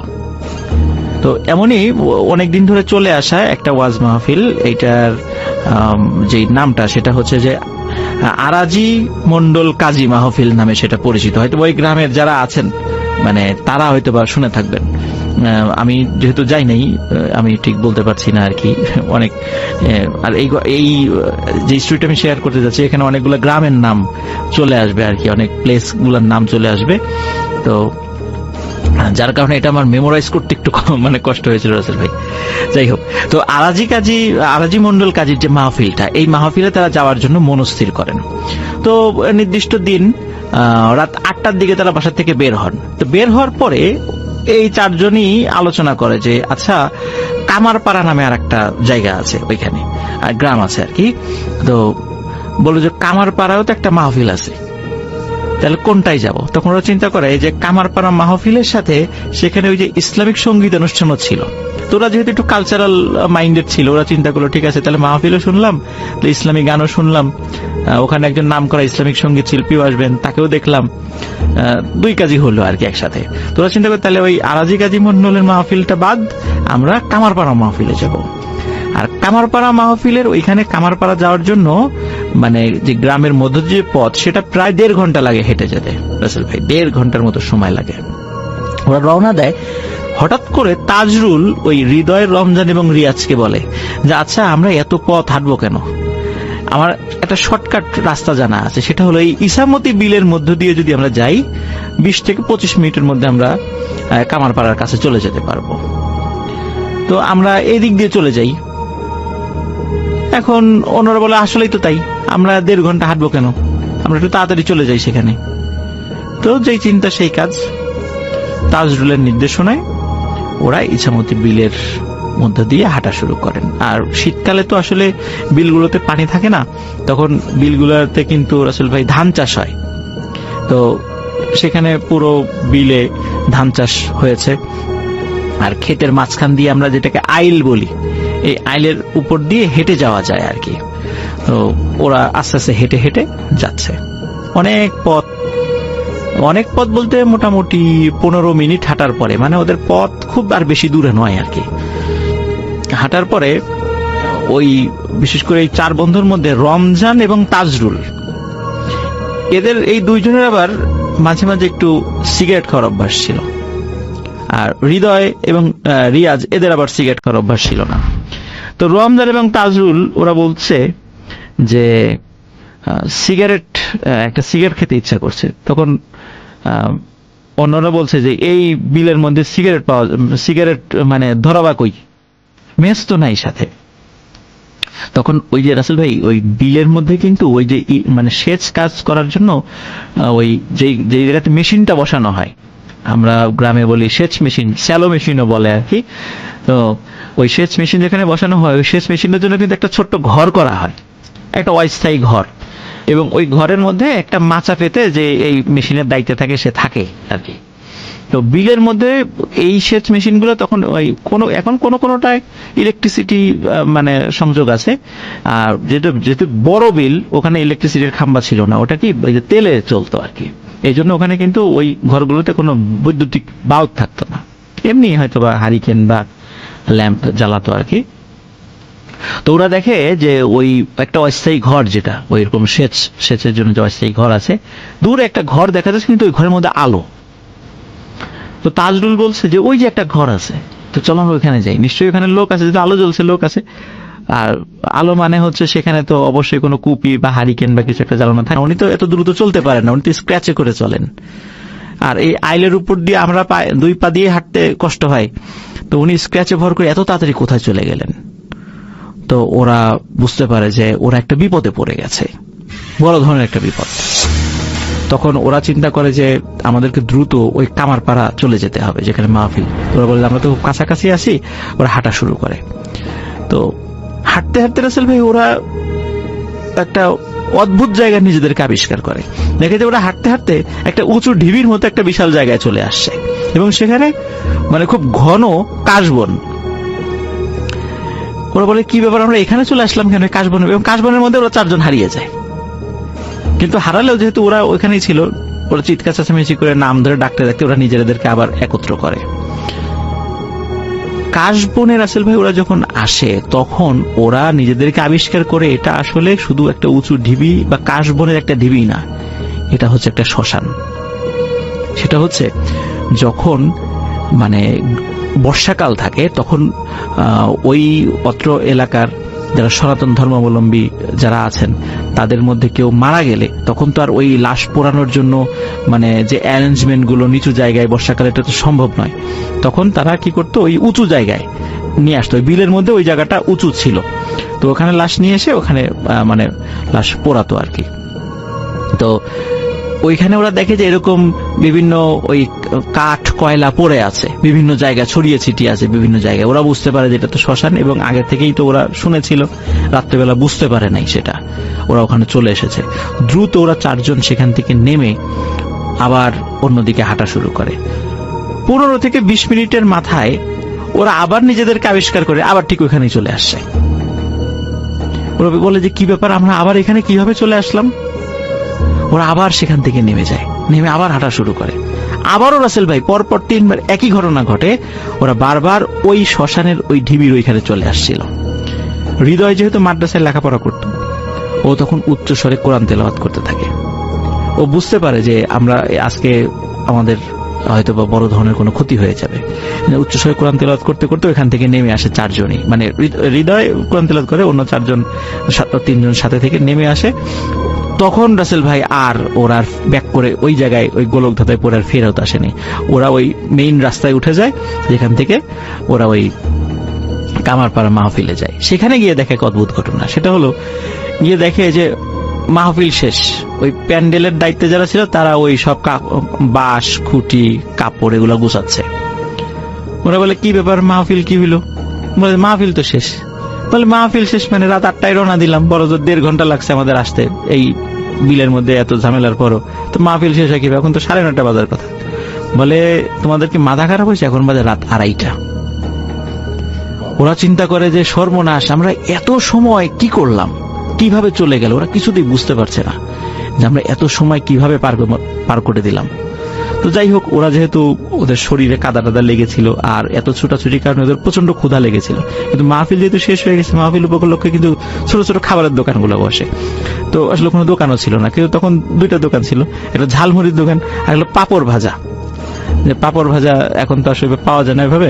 তো এমনই অনেকদিন ধরে চলে আসা একটা ওয়াজ মাহফিল, এইটার যে নামটা সেটা হচ্ছে যে আরাজি মন্ডল কাজী মাহফিল নামে সেটা পরিচিত। হয়তো ওই গ্রামের যারা আছেন মানে তারা হয়তো বা শুনে থাকবেন। আমি যেহেতু যাই নাই, আমি ঠিক বলতে পারছি না আর কি। অনেক আর এই যে স্ট্রিট আমি শেয়ার করতে যাচ্ছি, এখানে অনেকগুলো গ্রামের নাম চলে আসবে আর কি, অনেক প্লেস গুলার নাম চলে আসবে। তো যার কারণে এটা আমার মেমোরাইজ করতে একটু মানে কষ্ট হয়েছিল রাসেল ভাই। যাই হোক, তো আরাজি মন্ডল কাজীর যে মাহফিলটা, এই মাহফিলে তারা যাওয়ার জন্য মনস্থির করেন। তো নির্দিষ্ট দিন রাত 8টার দিকে তারা বাসা থেকে বের হন। তো বের হওয়ার পরে এই 4 জনই আলোচনা করে যে আচ্ছা, কামারপাড়া নামে আর একটা জায়গা আছে, ওইখানে আর গ্রাম আছে আর কি। তো বললো যে কামারপাড়াও তো একটা মাহফিল আছে, তাহলে কোনটাই যাব। তখন ওরা চিন্তা করে যে কামারপাড়া মাহফিলের সাথে সেখানে ওই যে ইসলামিক সঙ্গীত অনুষ্ঠানও ছিল। তো ওরা যেহেতু একটু কালচারাল মাইন্ডেড ছিল, ওরা চিন্তা করলো ঠিক আছে, তাহলে মাহফিলও শুনলাম, ইসলামিক গানও শুনলাম, ওখানে একজন নাম করা ইসলামিক সঙ্গীত শিল্পীও আসবেন, তাকেও দেখলাম, 2 কাজই হলো আর কি একসাথে। তো ওরা চিন্তা করে তাহলে ওই আরাজি কাজী মন্ডলের মাহফিলটা বাদ আমরা কামারপাড়া মাহফিলে যাব। আর কামারপাড়া মাহফিলের ওইখানে কামারপাড়া যাওয়ার জন্য মানে যে গ্রামের মধ্য যে পথ, সেটা প্রায় 1.5 ঘন্টা লাগে হেঁটে যেতে রাসেল ভাই, 1.5 ঘন্টার মতো সময় লাগে। ওরা রওনা দেয়। হঠাৎ করে তাজরুল ওই হৃদয়ের, রমজান এবং রিয়াজকে বলে যে আচ্ছা, আমরা এত পথ হাঁটবো কেন? আমার একটা শর্টকাট রাস্তা জানা আছে, সেটা হলো এই ইসামতি বিলের মধ্য দিয়ে যদি আমরা যাই, 20 থেকে 25 মিনিটের মধ্যে আমরা কামারপাড়ার কাছে চলে যেতে পারবো। তো আমরা এই দিক দিয়ে চলে যাই। এখন অন্যরা বলে আসলেই তো তাই, আমরা 1.5 ঘন্টা হাঁটবো কেন, আমরা একটু তাড়াতাড়ি চলে যাই সেখানে। তো যেই চিন্তা সেই কাজ। তাজরুলের নির্দেশনায় ওরা ইছামতি বিলের মধ্যে দিয়ে হাঁটা শুরু করেন। আর শীতকালে তো আসলে বিলগুলোতে পানি থাকে না, তখন বিলগুলোতে কিন্তু রাসেল ভাই ধান চাষ হয়। তো সেখানে পুরো বিলে ধান চাষ হয়েছে। আর ক্ষেতের মাঝখান দিয়ে আমরা যেটাকে আইল বলি, এই আইলের উপর দিয়ে হেঁটে যাওয়া যায় আর কি। তো ওরা আস্তে আস্তে হেঁটে হেঁটে যাচ্ছে। অনেক পথ বলতে মোটামুটি 15 মিনিট হাঁটার পরে, মানে ওদের পথ খুব আর বেশি দূরে নয় আর কি। হাঁটার পরে ওই বিশেষ করে এই 4 বন্ধুর মধ্যে রমজান এবং তাজরুল, এদের এই 2 জনের আবার মাঝে মাঝে একটু সিগারেট খাওয়ার অভ্যাস ছিল। আর হৃদয় এবং রিয়াজ, এদের আবার সিগারেট খাওয়ার অভ্যাস ছিল না। তো রমজান এবং তাজরুল ওরা বলছে যে একটা সিগারেট খেতে ইচ্ছা করছে। তখন অন্যরা বলছে যে এই বিলের মধ্যে সিগারেট মানে ধরাবা কই, মেস তো নাই সাথে। তখন ওই যে রাসেল ভাই, ওই বিলের মধ্যে কিন্তু ওই যে মানে সেচ কাজ করার জন্য ওই যে জায়গাতে মেশিনটা বসানো হয়, আমরা গ্রামে বলি সেচ মেশিন, শ্যালো মেশিনও বলে আর কি। তো ওই সেচ মেশিন যেখানে বসানো হয়, ওই সেচ মেশিনের জন্য কিন্তু একটা ছোট্ট ঘর করা হয়, একটা অস্থায়ী ঘর। এবং ওই ঘরের মধ্যে একটা মাচা পেতে যে এই মেশিনের দায়িত্বে থাকে সে থাকে আর কি। তো বিলের মধ্যে এই সেচ মেশিনগুলো তখন ওই এখন কোনোটায় ইলেকট্রিসিটি মানে সংযোগ আছে। আর যেহেতু বড় বিল, ওখানে ইলেকট্রিসিটির খাম্বা ছিল না, ওটা কি ওই যে তেলে চলতো আর কি। এই জন্য ওখানে কিন্তু ওই ঘরগুলোতে কোনো বৈদ্যুতিক বাল্ব থাকতো না, এমনি হয়তো বা হারিকেন বা ল্যাম্প জ্বালাতো আর কি। তো ওরা দেখে যে ওই একটা অস্থায়ী ঘর, যেটা ওই রকম সেচের জন্য যে অস্থায়ী ঘর আছে, দূরে একটা ঘর দেখা যাচ্ছে, কিন্তু ওই ঘরের মধ্যে আলো। তো তাজরুল বলছে যে ওই যে একটা ঘর আছে, তো চলো আমরা ওইখানে যাই, নিশ্চয়ই ওখানে লোক আছে, যদি আলো জ্বলছে লোক আছে। আর আলো মানে হচ্ছে সেখানে তো অবশ্যই কোনো কুপি বা হারিকেন বা কিছু একটা জ্বালানো থাকে। উনি তো এত দ্রুত চলতে পারেন না, উনি তো স্ক্র্যাচে করে চলেন। আর এই আইলের উপর দিয়ে আমরা দুই পা দিয়ে হাঁটতে কষ্ট হয়, তো উনি স্ক্র্যাচে ভর করে এত তাড়াতাড়ি কোথায় চলে গেলেন। তো ওরা বুঝতে পারে যে ওরা একটা বিপদে পড়ে গেছে, বড় ধরনের একটা বিপদ। তখন ওরা চিন্তা করে যে আমাদেরকে দ্রুত ওই কামারপাড়া চলে যেতে হবে যেখানে মাহফিল। ওরা বলে আমরা তো কাছাকাছি আছি। ওরা হাঁটা শুরু করে। তো হাঁটতে হাঁটতে রাসেল ভাই ওরা একটা অদ্ভুত জায়গায় নিজেদেরকে আবিষ্কার করে। দেখে যে ওরা হাঁটতে হাঁটতে একটা উঁচু ঢিবির মতো একটা বিশাল জায়গায় চলে আসছে, এবং সেখানে মানে খুব ঘন কাশবন। ওরা বলে কি ব্যাপার, আমরা এখানে চলে আসলাম কেন কাশবন? এবং কাশবনের মধ্যে ওরা 4 জন হারিয়ে যায়। কিন্তু হারালেও যেহেতু ওরা ওইখানেই ছিল, ওরা চিৎকার চেঁচামেচি করে নাম ধরে ডাকতে ডাকতে ওরা নিজেদেরকে আবার একত্র করে। কাশবনে রাসেল ভাই ওরা যখন আসে তখন ওরা নিজেদেরকে আবিষ্কার করে এটা আসলে শুধু একটা উঁচু ঢিবি বা কাশবনের একটা ঢিবি না, এটা হচ্ছে একটা শ্মশান। সেটা হচ্ছে যখন মানে বর্ষাকাল থাকে তখন ওই অত্র এলাকার যারা সনাতন ধর্মাবলম্বী যারা আছেন তাদের মধ্যে কেউ মারা গেলে তখন তো আর ওই লাশ পোড়ানোর জন্য মানে যে অ্যারেঞ্জমেন্ট গুলো নিচু জায়গায় বর্ষাকালে এটা তো সম্ভব নয়। তখন তারা কি করতো, ওই উঁচু জায়গায় নিয়ে আসতো। ওই বিলের মধ্যে ওই জায়গাটা উঁচু ছিল, তো ওখানে লাশ নিয়ে এসে ওখানে মানে লাশ পোড়াতো আর কি। তো ওইখানে ওরা দেখে যে এরকম বিভিন্ন ওই কাঠ কয়লা পড়ে আছে, বিভিন্ন জায়গায় ছড়িয়ে ছিটিয়ে আছে বিভিন্ন জায়গায়। ওরা বুঝতে পারে যে এটা তো শ্মশান, এবং আগে থেকেই তো ওরা শুনেছিল, রাত্রেবেলা বুঝতে পারে নাই সেটা। ওরা ওখানে চলে এসেছে। দ্রুত ওরা 4 জন সেখান থেকে নেমে আবার অন্যদিকে হাঁটা শুরু করে। 15 থেকে 20 মিনিটের মাথায় ওরা আবার নিজেদেরকে আবিষ্কার করে আবার ঠিক ওইখানেই চলে আসছে। ওরা বলে যে কি ব্যাপার, আমরা আবার এখানে কিভাবে চলে আসলাম? ওরা আবার সেখান থেকে নেমে যায়, নেমে আবার হাঁটা শুরু করে। আবারও রাসেল ভাই পরপর 3 বার একই ঘটনা ঘটে। ওরা বারবার ওই শ্মশানের ওই ঢিবির ওইখানে চলে আসছিল। হৃদয় যেহেতু মাদ্রাসায় লেখাপড়া করত, ও তখন উচ্চ স্বরে কোরআন তেলাওয়াত করতে থাকে। ও বুঝতে পারে যে আমরা আজকে আমাদের হয়তো বা বড় ধরনের কোনো ক্ষতি হয়ে যাবে। উচ্চস্বরে কোরআন তেলাওয়াত করতে করতে ওইখান থেকে নেমে আসে 4 জনই, মানে হৃদয় কোরআন তেলাওয়াত করে, অন্য 4 জন 3 জন সাথে থেকে নেমে আসে। তখন রাসেল ভাই আর ওরা ব্যাক করে ওই জায়গায় ওই গোলক ধাঁধায় পড়ে আর ফেরত আসেনি। ওরা ওই মেইন রাস্তায় উঠে যায়, যেখান থেকে ওরা ওই কামারপাড়া মাহফিলে যায়। সেখানে গিয়ে দেখে এক অদ্ভুত ঘটনা। সেটা হলো গিয়ে দেখে যে মাহফিল শেষ। ওই প্যান্ডেলের দায়িত্বে যারা ছিল তারা ওই সব বাঁশ খুঁটি কাপড় এগুলো গুছাচ্ছে। ওরা বলে কি ব্যাপার, মাহফিল কি হইলো? বলে মাহফিল তো শেষ। বলে মাহফিল শেষ মানে রাত 8টায় রওনা দিলাম, বড় জোর 1.5 ঘন্টা লাগছে আমাদের আসতে এই বিলের মধ্যে এত ঝামেলার পরও, তো মাহফিল শেষ হয় কি? এখন তো 9:30 বাজার কথা। বলে তোমাদের কি মাথা খারাপ হয়েছে? এখন বাজে রাত 2:30। ওরা চিন্তা করে যে সর্বনাশ, আমরা এত সময় কি করলাম, কিভাবে চলে গেল? ওরা কিছুতেই বুঝতে পারছে না যে আমরা এত সময় কিভাবে পার করে দিলাম। তো যাই হোক, ওরা যেহেতু ওদের শরীরে কাদা টাদা লেগেছিল আর এত ছোটাছুটির কারণে ওদের প্রচন্ড ক্ষুধা লেগেছিল, কিন্তু মাহফিল যেহেতু শেষ হয়ে গেছে, মাহফিল উপলক্ষে কিন্তু ছোট ছোট খাবারের দোকানগুলো বসে। তো আসলে কোনো দোকানও ছিল না, কিন্তু তখন 2টা দোকান ছিল, একটা ঝালমুড়ির দোকান আর একটা পাপড় ভাজা। যে পাপড় ভাজা এখন তো আসলে পাওয়া যায় না এভাবে।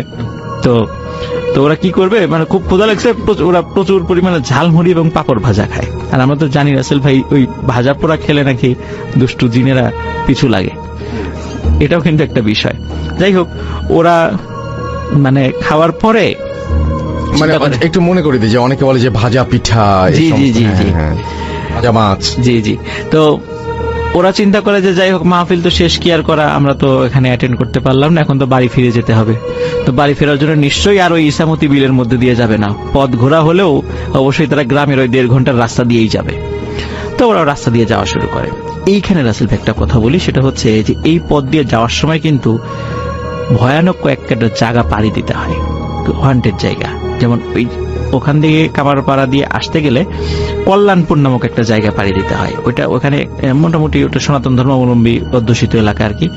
তো ওরা কি করবে, মানে খুব ক্ষুধা লাগছে, ওরা প্রচুর পরিমাণে ঝালমুড়ি এবং পাপড় ভাজা খায়। আর আমরা তো জানি রাসেল ভাই ওই ভাজা পোড়া খেলে নাকি দুষ্টু জিনেরা পিছু লাগে, এটাও কিন্তু একটা বিষয়। যাই হোক, ওরা মানে খাওয়ার পরে মানে একটু মনে করে দিই যে অনেকে বলে যে ভাজা পিঠা, জি জি জি জি, ভাজা মাছ, জি জি। তো ওরা চিন্তা করে যে যাই হোক মাহফিল তো শেষ, কি আর করা, আমরা তো এখানে অ্যাটেন্ড করতে পারলাম না, এখন তো বাড়ি ফিরে যেতে হবে। তো বাড়ি ফেরার জন্য নিশ্চয়ই আর ওই ইসামতি বিলের মধ্যে দিয়ে যাবে না, পথ ঘোরা হলেও অবশ্যই তারা গ্রামের ওই 1.5 ঘন্টার রাস্তা দিয়েই যাবে। তো ওরা রাস্তা দিয়ে যাওয়া শুরু করে। এইখানে রাসেল ভাই একটা কথা বলি, সেটা হচ্ছে যে এই পথ দিয়ে যাওয়ার সময় কিন্তু ভয়ানক কয়েকটা জায়গা পাড়ি দিতে হয়, হন্টেড জায়গা। যেমন ওখান থেকে কামারপাড়া দিয়ে আসতে গেলে কল্যাণপুর নামক একটা জায়গা পাড়ি দিতে হয়। ওখানে মোটামুটি ওটা সনাতন ধর্মাবলম্বী অধ্যুষিত এলাকা আর কি।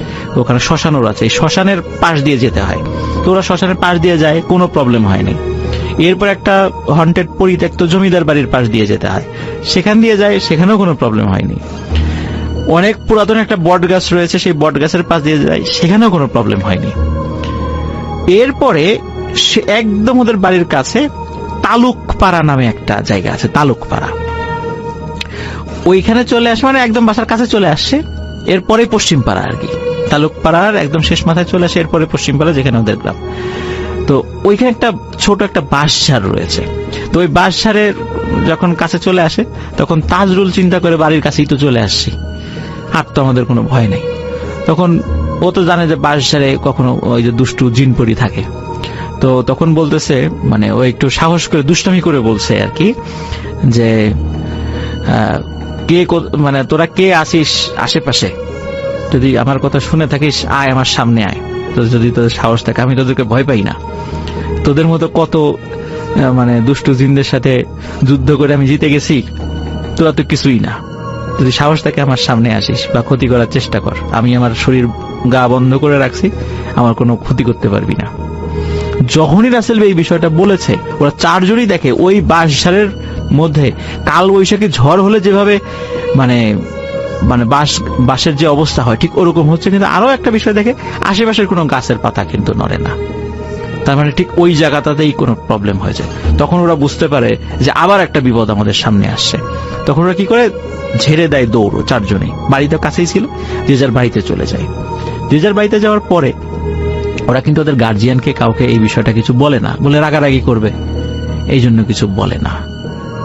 ওখানে শ্মশানও আছে, এই শ্মশানের পাশ দিয়ে যেতে হয়। তো ওরা শ্মশানের পাশ দিয়ে যায়, কোনো প্রবলেম হয়নি। এরপর একটা হন্টেড পরিত্যক্ত জমিদার বাড়ির পাশ দিয়ে যেতে হয়, সেখান দিয়ে যায়, সেখানেও কোনো প্রবলেম হয়নি। অনেক পুরাতন একটা বট গাছ রয়েছে, সেই বট গাছের পাশ দিয়ে যায়, সেখানেও কোনো প্রবলেম হয়নি। এরপরে সে একদম ওদের বাড়ির কাছে তালুকপাড়া নামে একটা জায়গা আছে, তালুকপাড়া। ওইখানে চলে আসে, মানে একদম বাসার কাছে চলে আসছে, এরপরে পশ্চিম পাড়া আর কি। তালুকপাড়ার একদম শেষ মাথায় চলে আসে, এরপরে পশ্চিম পাড়া যেখানে ওদের গ্রাম। তো ওইখানে একটা ছোট একটা বাঁশঝাড় রয়েছে। তো ওই বাঁশঝাড়ের যখন কাছে চলে আসে, তখন তাজরুল চিন্তা করে বাড়ির কাছেই তো চলে আসছি, আর তো আমাদের কোনো ভয় নাই। তখন ও তো জানে যে বাঁশঝাড়ে কখনো ওই যে দুষ্টু জিনপরি থাকে। তো তখন বলতেছে, মানে ও একটু সাহস করে দুষ্টামি করে বলছে আর কি, যে মানে তোরা কে আসিস আশেপাশে, যদি আমার কথা শুনে থাকিস আয় আমার সামনে আয়, তো যদি তোদের সাহস থাকে, আমি তোদেরকে ভয় পাই না, তোদের মতো কত মানে দুষ্টু জিনদের সাথে যুদ্ধ করে আমি জিতে গেছি, তোরা তো কিছুই না, যদি সাহস থাকে আমার সামনে আসিস বা ক্ষতি করার চেষ্টা কর, আমি আমার শরীর গা বন্ধ করে রাখছি, আমার কোনো ক্ষতি করতে পারবি না। যখনই রাসেল ভাই এই বিষয়টা বলেছে, ওরা চারজনই দেখে ওই বাঁশঝাড়ের মধ্যে কাল বৈশাখী ঝড় হলে যেভাবে মানে মানে বাঁশের যে অবস্থা হয় ঠিক ওরকম হচ্ছে। কিন্তু আরো একটা বিষয় দেখে, আশেপাশের কোনো গাছের পাতা কিন্তু নড়ে না, তার মানে ঠিক ওই জায়গাটাতেই কোনো প্রবলেম হয়েছে। তখন ওরা বুঝতে পারে যে আবার একটা বিপদ আমাদের সামনে আসছে। তখন ওরা কি করে, ঝেড়ে দেয় দৌড়, চারজনেই, বাড়িতে কাছেই ছিল, যে যার বাড়িতে চলে যায়। যে যার বাড়িতে যাওয়ার পরে ওরা কিন্তু ওদের গার্জিয়ানকে কাউকে এই বিষয়টা কিছু বলে না, বলে রাগারাগি করবে, এই জন্য কিছু বলে না।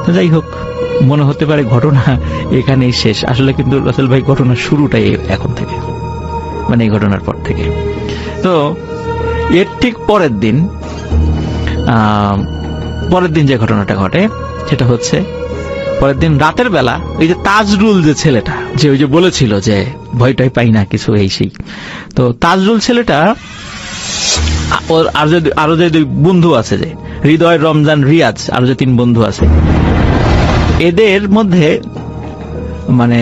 তো যাই হোক, মনে হতে পারে ঘটনা এখানেই শেষ, আসলে কিন্তু রাসেল ভাই ঘটনার শুরুটাই এখন থেকে, মানে এই ঘটনার পর থেকে। তো এর ঠিক পরের দিন যে ঘটনাটা ঘটে সেটা হচ্ছে, পরের দিন রাতের বেলা ওই যে তাজরুল যে ছেলেটা, যে ওই যে বলেছিল যে ভয়টাই পাই না কিছু এই সেই, তো তাজরুল ছেলেটা ওর আরো যে দুই বন্ধু আছে, যে হৃদয়, রমজান, রিয়াজ, আরো যে 3 বন্ধু আছে, এদের মধ্যে মানে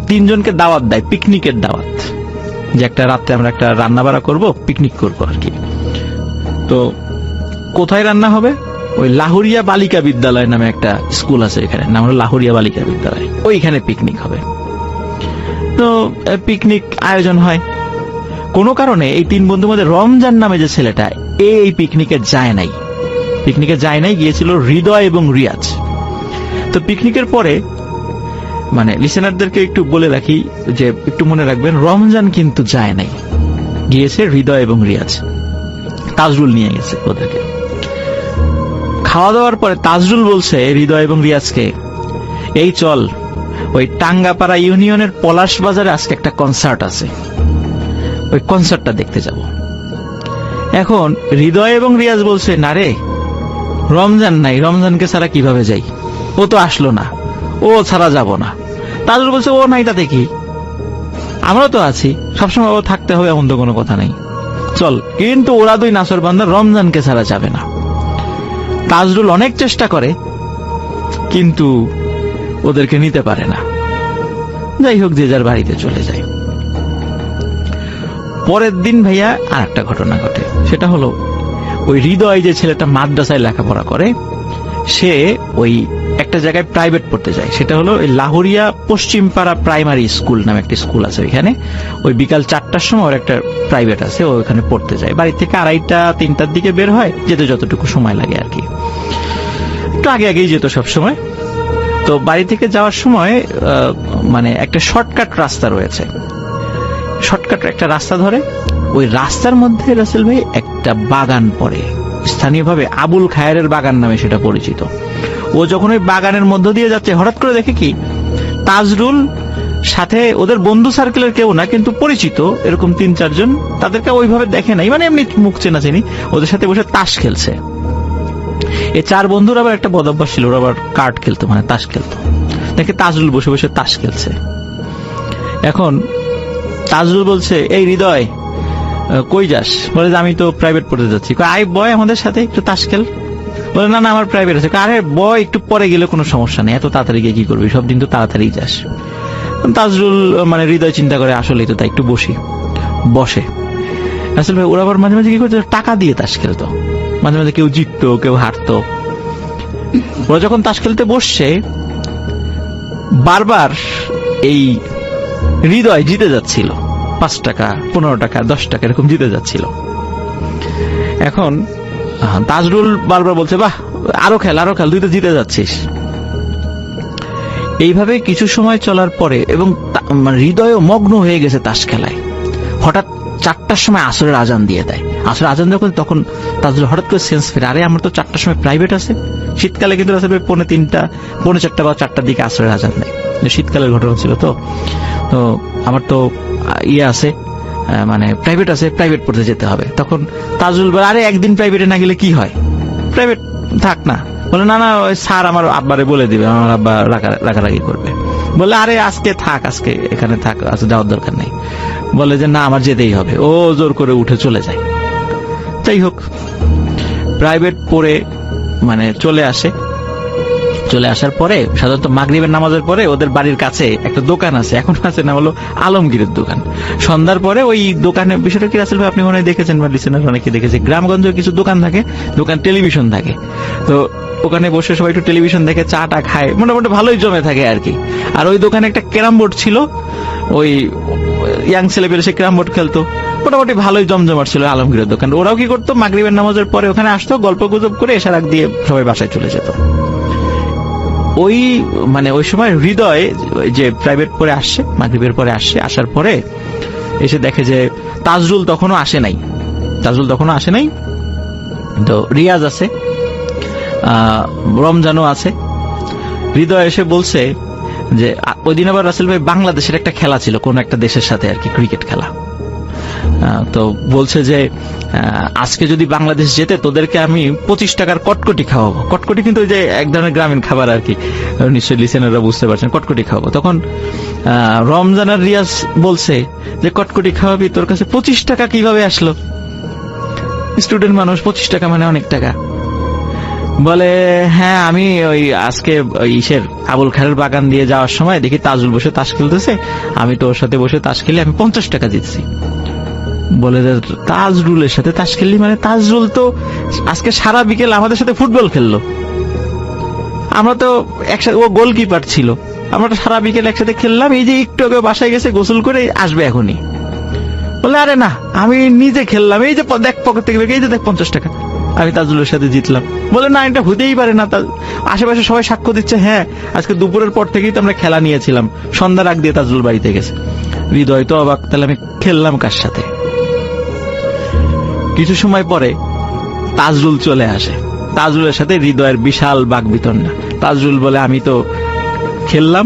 3 জনকে দাওয়াত দেয়, পিকনিকের দাওয়াত, যে একটা রাত্রে আমরা একটা রান্না বাড়া করবো, পিকনিক করবো আর কি। তো কোথায় রান্না হবে, ওই লাহুরিয়া বালিকা বিদ্যালয় নামে একটা স্কুল আছে, এখানে নাম হলো লাহুরিয়া বালিকা বিদ্যালয়, ওইখানে পিকনিক হবে। তো পিকনিক আয়োজন হয়। কোনো কারণে এই 3 বন্ধুর মধ্যে রমজান নামে যে ছেলেটা, এই পিকনিকে যায় নাই, গিয়েছিল হৃদয় এবং রিয়াজ। তো পিকনিকের পরে, মানে লিসেনারদেরকে একটু বলে রাখি যে একটু মনে রাখবেন, রমজান কিন্তু যায় নাই, গিয়েছে হৃদয় এবং রিয়াজ, তাজরুল নিয়ে গেছে ওদেরকে। খাওয়া দাওয়ার পরে তাজরুল বলছে হৃদয় এবং রিয়াজকে, এই চল ওই টাঙ্গাপাড়া ইউনিয়নের পলাশ বাজারে আজকে একটা কনসার্ট আছে, ওই কনসার্টটা দেখতে যাব। এখন হৃদয় এবং রিয়াজ বলছে, না রে, রমজান নাই, রমজানকে ছাড়া কিভাবে যাই, ও তো আসলো না, ও ছাড়া যাব না। তাজরুল বলছে, ও নাই তাতে কি, আমরা তো আছি, সবসময় ও থাকতে হবে এমন তো কোনো কথা নেই, চল। কিন্তু ওরা 2 নাসর বান্দা রমজানকে ছাড়া যাবে না। তাজরুল অনেক চেষ্টা করে, কিন্তু ওদেরকে নিতে পারে না। যাই হোক, যে যার বাড়িতে চলে যায়। পরের দিন ভাইয়া আর একটা ঘটনা ঘটে, সেটা হলো ওই হৃদয় যে ছেলেটা মাদ্রাসায় লেখাপড়া করে, সে ওই একটা জায়গায় প্রাইভেট পড়তে যায়, সেটা হলো ওই লাহুরিয়া পশ্চিমপাড়া প্রাইমারি স্কুল নামে একটা স্কুল আছে ওইখানে। ওই বিকাল 4টার সময় ওর একটা প্রাইভেট আছে, ও ওখানে পড়তে যায়। বাড়ি থেকে 2:30-3টার দিকে বের হয়, যেতে যতটুকু সময় লাগে আর কি, একটু আগেই যেত সব সময়। তো বাড়ি থেকে যাওয়ার সময় মানে একটা শর্টকাট রাস্তা রয়েছে, শর্টকাট একটা রাস্তা ধরে, ওই রাস্তার মধ্যে রাসেল ভাই একটা বাগান পড়ে, স্থানীয়ভাবে আবুল খায়েরের বাগান নামে সেটা পরিচিত। ও যখন ওই বাগানের মধ্য দিয়ে যাচ্ছে, হঠাৎ করে দেখে কি, তাজরুল সাথে ওদের বন্ধু সার্কেলের কেউ না, কিন্তু পরিচিত এরকম 3-4 জন, তাদেরকে ওইভাবে দেখে নাই, মানে এমনি মুখ চেনা চেনি, ওদের সাথে বসে তাস খেলছে। এই 4 বন্ধুর আবার একটা বদভ্যাস ছিল, ওরা আবার কার্ড খেলতো, মানে তাস খেলতো। দেখে তাজরুল বসে বসে তাস খেলছে। এখন তাজরুল বলছে, এই হৃদয় কই যাস? বলে যে আমি তো প্রাইভেট পড়তে যাচ্ছি। আয় বয় আমাদের সাথে একটু তাস খেল। বলে না আমার প্রাইভেট আছে। আরে বয়, একটু পরে গেলে কোনো সমস্যা নেই, এত তাড়াতাড়ি গিয়ে কি করবি, সব দিন তো তাড়াতাড়ি যাস। তাজরুল মানে হৃদয় চিন্তা করে, আসলেই তো তাই, একটু বসে। আসলে ভাই ওরা আবার মাঝে মাঝে কি করতো, টাকা দিয়ে তাস খেলতো, মাঝে মাঝে কেউ জিততো কেউ হারতো। ওরা যখন তাস খেলতে বসছে, বারবার এই হৃদয় জিতে যাচ্ছিল, 5 টাকা 15 টাকা 10 টাকা এরকম জিতে যাচ্ছিল। এখন তাজরুল বারবার বলছে, বাহ আরো খেল, তুই তো জিতে যাচ্ছিস। এইভাবে কিছু সময় চলার পরে এবং মানে হৃদয়ও মগ্ন হয়ে গেছে তাস খেলায়, হঠাৎ 4টার সময় আসরের আজান দিয়ে দেয়। আসরের আজান যখন, তখন তাজরুল হঠাৎ করে সেন্স ফেরে, আরে আমার তো 4টার সময় প্রাইভেট আছে। শীতকালে কিন্তু আসলে 3:45, 4:45 বা 4টার দিকে আসরের আজান দেয়, শীতকালের ঘটনা ছিল। তো আমার তো আছে, মানে প্রাইভেট আছে, প্রাইভেট পড়তে যেতে হবে। তখন তাজরুল বলে, আরে একদিন প্রাইভেটে না গেলে কি হয়, প্রাইভেট থাক না। বলে, না ওই স্যার আমার আব্বারে বলে দিবে, আমার আব্বা রাগারাগি করবে। বলে, আরে আজকে থাক, আজকে এখানে থাক, আজকে যাওয়ার দরকার নেই। বলে যে না, আমার যেতেই হবে। ও জোর করে উঠে চলে যায়। যাই হোক, প্রাইভেট পড়ে মানে চলে আসার পরে সাধারণত মাগরিবের নামাজের পরে ওদের বাড়ির কাছে একটা দোকান আছে, এখন আছে না হলো আলমগীরের দোকান। সন্ধ্যার পরে ওই দোকানের বিষয়টা কি রাসেল ভাই আপনি মনে হয় দেখেছেন বা লিসেনার অনেকে দেখেছে, গ্রামগঞ্জে কিছু দোকান থাকে, দোকান টেলিভিশন থাকে। তো ওখানে বসে সবাই একটু টেলিভিশন দেখে, চাটা খায়, মোটামুটি ভালোই জমে থাকে আর কি। আর ওই দোকানে একটা ক্যারাম বোর্ড ছিল, ওই ইয়াং ছেলেপেলে সে ক্যারাম বোর্ড খেলতো, মোটামুটি ভালোই জমজমাট ছিল আলমগীরের দোকান। ওরাও কি করতো, মাগরিবের নামাজের পরে ওখানে আসতো, গল্প গুজব করে এসার আগ দিয়ে সবাই বাসায় চলে যেত। ওই সময় হৃদয় যে প্রাইভেট পরে আসছে, মাগরিবের পরে আসছে, আসার পরে এসে দেখে যে তাজরুল তখনও আসে নাই। তো রিয়াজ আছে, রমজানও আছে। হৃদয় এসে বলছে যে ওই দিন আবার রাসেল ভাই বাংলাদেশের একটা খেলা ছিল, কোন একটা দেশের সাথে আর কি, ক্রিকেট খেলা। তো বলছে যে আজকে যদি বাংলাদেশ জেতে তোদেরকে আমি 25 টাকার কটকটি খাওয়াবো। কটকটি কিন্তু ওই যে এক ধরনের গ্রামীণ খাবার আর কি, নিশ্চয়ই লিসেনাররা বুঝতে পারছেন, কটকটি খাওয়াবো। তখন রমজান আর রিয়াজ বলছে যে কটকটি খাওয়াবি, তোর কাছে 25 টাকা কিভাবে আসলো? স্টুডেন্ট মানুষ, 25 টাকা মানে অনেক টাকা। বলে, হ্যাঁ আমি ওই আজকে আবুল খায়ের বাগান দিয়ে যাওয়ার সময় দেখি তাজরুল বসে তাস খেলতেছে, আমি তো ওর সাথে বসে তাস খেলে আমি 50 টাকা জিতছি। বলে, তাজরুলের সাথে তাস খেললি মানে? তাজরুল তো আজকে সারা বিকেল আমাদের সাথে ফুটবল খেললো, আমরা তো একসাথে, ও গোলকিপার ছিল, আমরা তো সারা বিকেল একসাথে খেললাম, এই যে একটু আগে বাসায় গেছে, গোসল করে আসবে এখনই। বলে, আরে না, আমি নিজে খেললাম, এই যে দেখ পকেট থেকে, এই যে দেখ 50 টাকা, আমি তাজরুলের সাথে জিতলাম। বলে, না এটা হতেই পারে না, আশেপাশে সবাই সাক্ষ্য দিচ্ছে, হ্যাঁ আজকে দুপুরের পর থেকেই তো আমরা খেলা নিয়েছিলাম, সন্ধ্যার আগ দিয়ে তাজরুল বাড়িতে গেছে। হৃদয় তো অবাক, তাহলে আমি খেললাম কার সাথে? কিছু সময় পরে তাজরুল চলে আসে, তাজরুলের সাথে হৃদয়ের বিশাল বাকবিতণ্ডা। তাজরুল বলে, আমি তো খেললাম,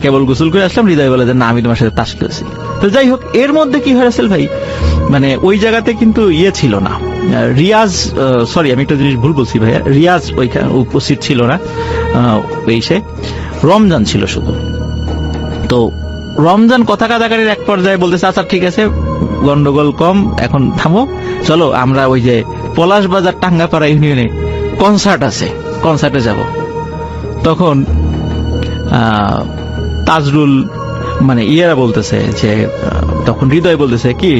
কেবল গোসল করে আসলাম। হৃদয় বলে যে না, আমি তোমার সাথে তাস খেলছি। তো যাই হোক, এর মধ্যে কি হয় রাসেল ভাই, ওই জায়গাতে কিন্তু ছিল না রিয়াজ, সরি আমি একটা জিনিস ভুল বলছি ভাইয়া, রিয়াজ ওইখানে উপস্থিত ছিল না, রমজান ছিল শুধু। তো রমজান কথা কাটাকাটির এক পর্যায়ে বলতেছে, আচ্ছা ঠিক আছে, গন্ডগোল কম, এখন থামো, চলো আমরা ওই যে পলাশবাজার টাঙ্গাপাড়া ইউনিয়নে কনসার্ট আছে, কনসার্টে যাব। তখন তাজরুল ইয়েরা বলতেছে যে, তখন হৃদয় বলতেছে কি,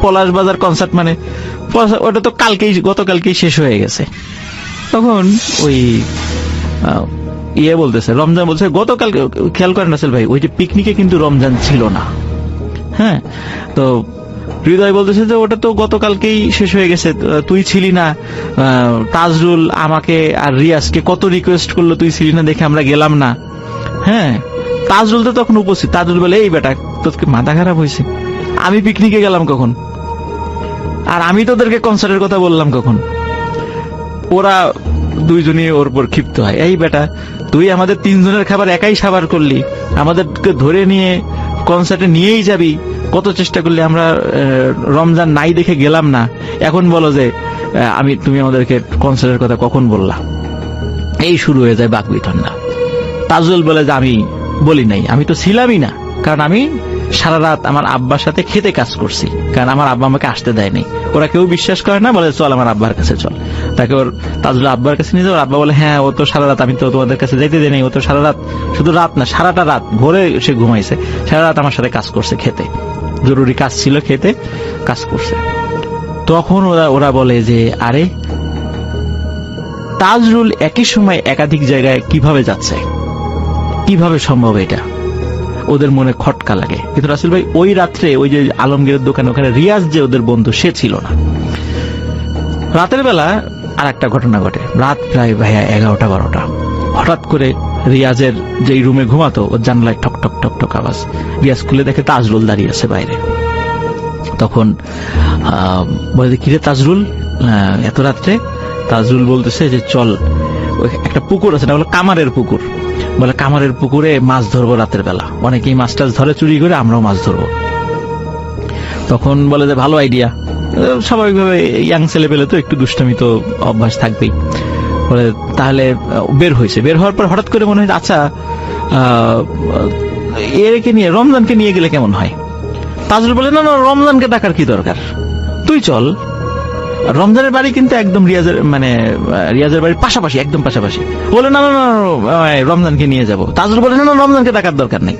পলাশবাজার কনসার্ট মানে ওটা তো গতকালকেই শেষ হয়ে গেছে। তখন ওই বলতেছে, রমজান বলছে গতকাল, খেয়াল করেন রাসেল ভাই, ওই যে পিকনিকে কিন্তু রমজান ছিল না। হ্যাঁ, তো হৃদয় বলতেছে যে ওটা তো গতকালকেই শেষ হয়ে গেছে, তুই ছিলি না। তাজরুল আমাকে আর রিয়াজকে কত রিকোয়েস্ট করলো, তুই ছিলি না দেখে আমরা গেলাম না। হ্যাঁ, তাজরুল তো তখন উপস্থিত। তাজরুল বলে, এই বেটা তোকে মাথা খারাপ হয়েছে, আমি পিকনিকে গেলাম কখন, আর আমি তোদেরকে কনসার্টের কথা বললাম কখন? ওরা দুইজনই ওর উপর ক্ষিপ্ত হয়, এই বেটা তুই আমাদের 3 জনের খাবার একাই সাবার করলি, আমাদেরকে ধরে নিয়ে কনসার্টে নিয়েই যাবি, কত চেষ্টা করলি, আমরা রমজান নাই দেখে গেলাম না, এখন বলো যে তুমি আমাদেরকে কনসার্টের কথা কখন বললা? এই শুরু হয়ে যায় বাকবিতণ্ডা। তাজরুল বলে যে আমি বলি নাই, আমি তো ছিলামই না, কারণ আমি সারা রাত আমার আব্বার সাথে খেতে কাজ করছি, কারণ আমার আব্বা আমাকে আসতে দেয়নি। ওরা কেউ বিশ্বাস করে না, বলে চল আমার আব্বার কাছে চল। তাকে ওর তাজরুল আব্বার কাছে নিয়ে যাও। আব্বা বলে, হ্যাঁ ও তো সারা রাত, আমি তো তোমাদের কাছে যাইতে দেয় নাই, ও তো সারা রাত, শুধু রাত না সারাটা রাত, ভোরে সে ঘুমাইছে, সারা রাত আমার সাথে কাজ করছে, খেতে জরুরি কাজ ছিল, খেতে কাজ করছে। তখন ওরা বলে যে, আরে তাজরুল একই সময় একাধিক জায়গায় কিভাবে যাচ্ছে, কিভাবে সম্ভব এটা? ওদের মনে খটকা লাগে। কিন্তু রাসেল ভাই ওই রাত্রে ওই যে আলমগীরের দোকানে ওখানে রিয়াজ যে ওদের বন্ধু, সে ছিল না। রাতের বেলা আর একটা ঘটনা ঘটে। রাত প্রায় ভাইয়া 11টা-12টা। হঠাৎ করে রিয়াজের যেই রুমে ঘুমাতো ওর জানলায় ঠক ঠক ঠক ঠক আওয়াজ। রিয়াজ খুলে দেখে তাজরুল দাঁড়িয়ে আছে বাইরে। তখন বলে, কিরে তাজরুল, এত রাত্রে? তাজরুল বলতেছে যে চল, ওই একটা পুকুর আছে না, বলে কামারের পুকুর, বলে কামারের পুকুরে মাছ ধরবো রাতের বেলা, অনেকেই মাছ টাছ ধরে চুরি করে, আমরাও মাছ ধরবো। তখন বলে যে ভালো আইডিয়া। স্বাভাবিকভাবে ইয়াং ছেলে পেলে তো একটু দুষ্টামি তো অভ্যাস থাকবেই। বলে তাহলে বের হয়েছে। বের হওয়ার পর হঠাৎ করে মনে হয় আচ্ছা এরকে নিয়ে রমজানকে নিয়ে গেলে কেমন হয়। তাজরুল বলে না না, রমজানকে ডাকার কি দরকার, তুই চল। রমজানের বাড়ি কিন্তু একদম রিয়াজের বাড়ির পাশাপাশি, একদম পাশাপাশি। বলে না না না, রমজানকে নিয়ে যাব। তাজরুল বলে না না, রমজানকে ডাকার দরকার নেই।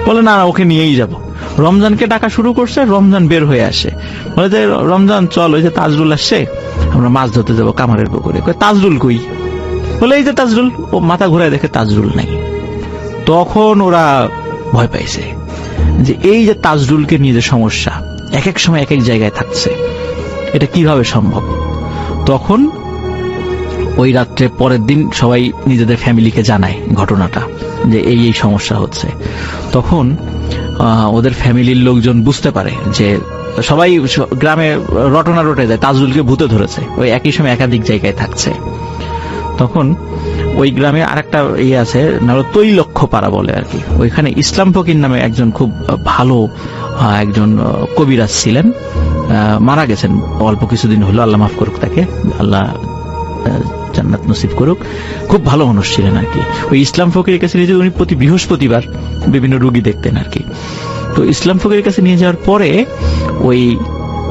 বলে না না, ওকে নিয়েই যাব। রমজানকে ডাকা শুরু করছে। রমজান বের হয়ে আসে, বলে যে রমজান চল, ওই যে তাজরুল আসছে, আমরা মাছ ধরতে যাবো কামারের পুকুরে। তাজরুল কই? বলে এই যে তাজরুল। ও মাথা ঘুরায় দেখে তাজরুল নাই। তখন ওরা ভয় পাইছে যে এই যে তাজরুলকে নিয়ে যে সমস্যা, এক এক সময় এক এক জায়গায় থাকছে, এটা কিভাবে সম্ভব। তখন ওই রাত্রে পরের দিন সবাই নিজেদের ফ্যামিলিকে জানায় ঘটনাটা, যে এই এই সমস্যা হচ্ছে। তখন ওদের ফ্যামিলির লোকজন বুঝতে পারে যে সবাই গ্রামে রটনা রটে যায়, তাজরুলকে ভূতে ধরেছে, ওই একই সময় একাধিক জায়গায় থাকছে। তখন ওই গ্রামে আরেকটা ইয়ে আছে, তৈলক্ষ পাড়া বলে আর কি, ওইখানে ইসলাম ফকির নামে একজন খুব ভালো একজন কবিরাজ ছিলেন, মারা গেছেন অল্প কিছুদিন হলো, আল্লাহ মাফ করুক তাকে, আল্লাহ জান্নাত নসিব করুক। খুব ভালো মানুষ ছিলেন আর কি। ওই ইসলাম ফকিরের কাছে নিয়ে, উনি প্রতি বৃহস্পতিবার বিভিন্ন রোগী দেখতেন আর কি। তো ইসলাম ফকিরের কাছে নিয়ে যাওয়ার পরে ওই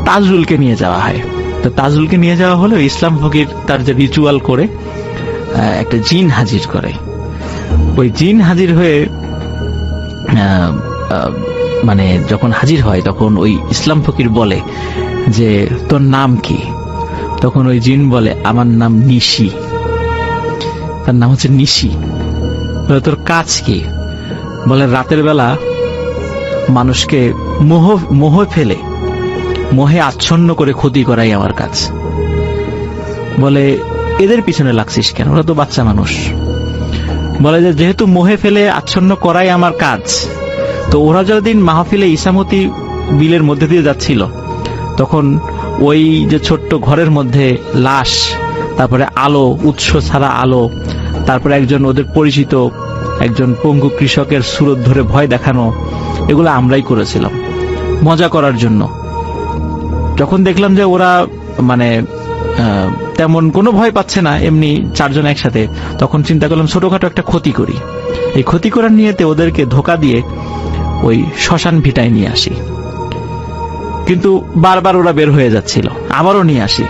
তাজরুলকে নিয়ে যাওয়া হয়। তো তাজরুলকে নিয়ে যাওয়া হলে ইসলাম ফকির তার যে রিচুয়াল করে একটা জিন হাজির করে। ওই জিন হাজির হয়ে যখন হাজির হয় তখন ওই ইসলাম ফকির বলে যে তোর নাম কি? তখন ওই জিন বলে আমার নাম নিশি। তার নাম হচ্ছে নিশি। তোর কাজ কি? বলে রাতের বেলা মানুষকে মোহে আচ্ছন্ন করে ক্ষতি করাই আমার কাজ। বলে এদের পিছনে লাগছিস কেন, ওরা তো বাচ্চা মানুষ। বলে যে যেহেতু মোহে ফেলে আচ্ছন্ন করাই আমার কাজ, তো ওরা যতদিন মাহফিলে ইসামতি বিলের মধ্যে দিয়ে যাচ্ছিল, তখন ওই যে ছোট্ট ঘরের মধ্যে লাশ, তারপরে আলো, উৎস ছাড়া আলো, তারপরে একজন ওদের পরিচিত একজন পঙ্গু কৃষকের সুরত ধরে ভয় দেখানো, এগুলো আমরাই করেছিলাম মজা করার জন্য। যখন দেখলাম যে ওরা তেমন কোনো ভয় পাচ্ছে না, এমনি চারজন একসাথে, তখন চিন্তা করলাম ছোটখাটো একটা ক্ষতি করি। এই ক্ষতি করার নিয়েতে ওদেরকে ধোকা দিয়ে ওই শ্মশান ভিটায় নিয়ে আসি। কিন্তু বারবার ওরা বের হয়ে যাচ্ছিল, আবারও নিয়ে আসি।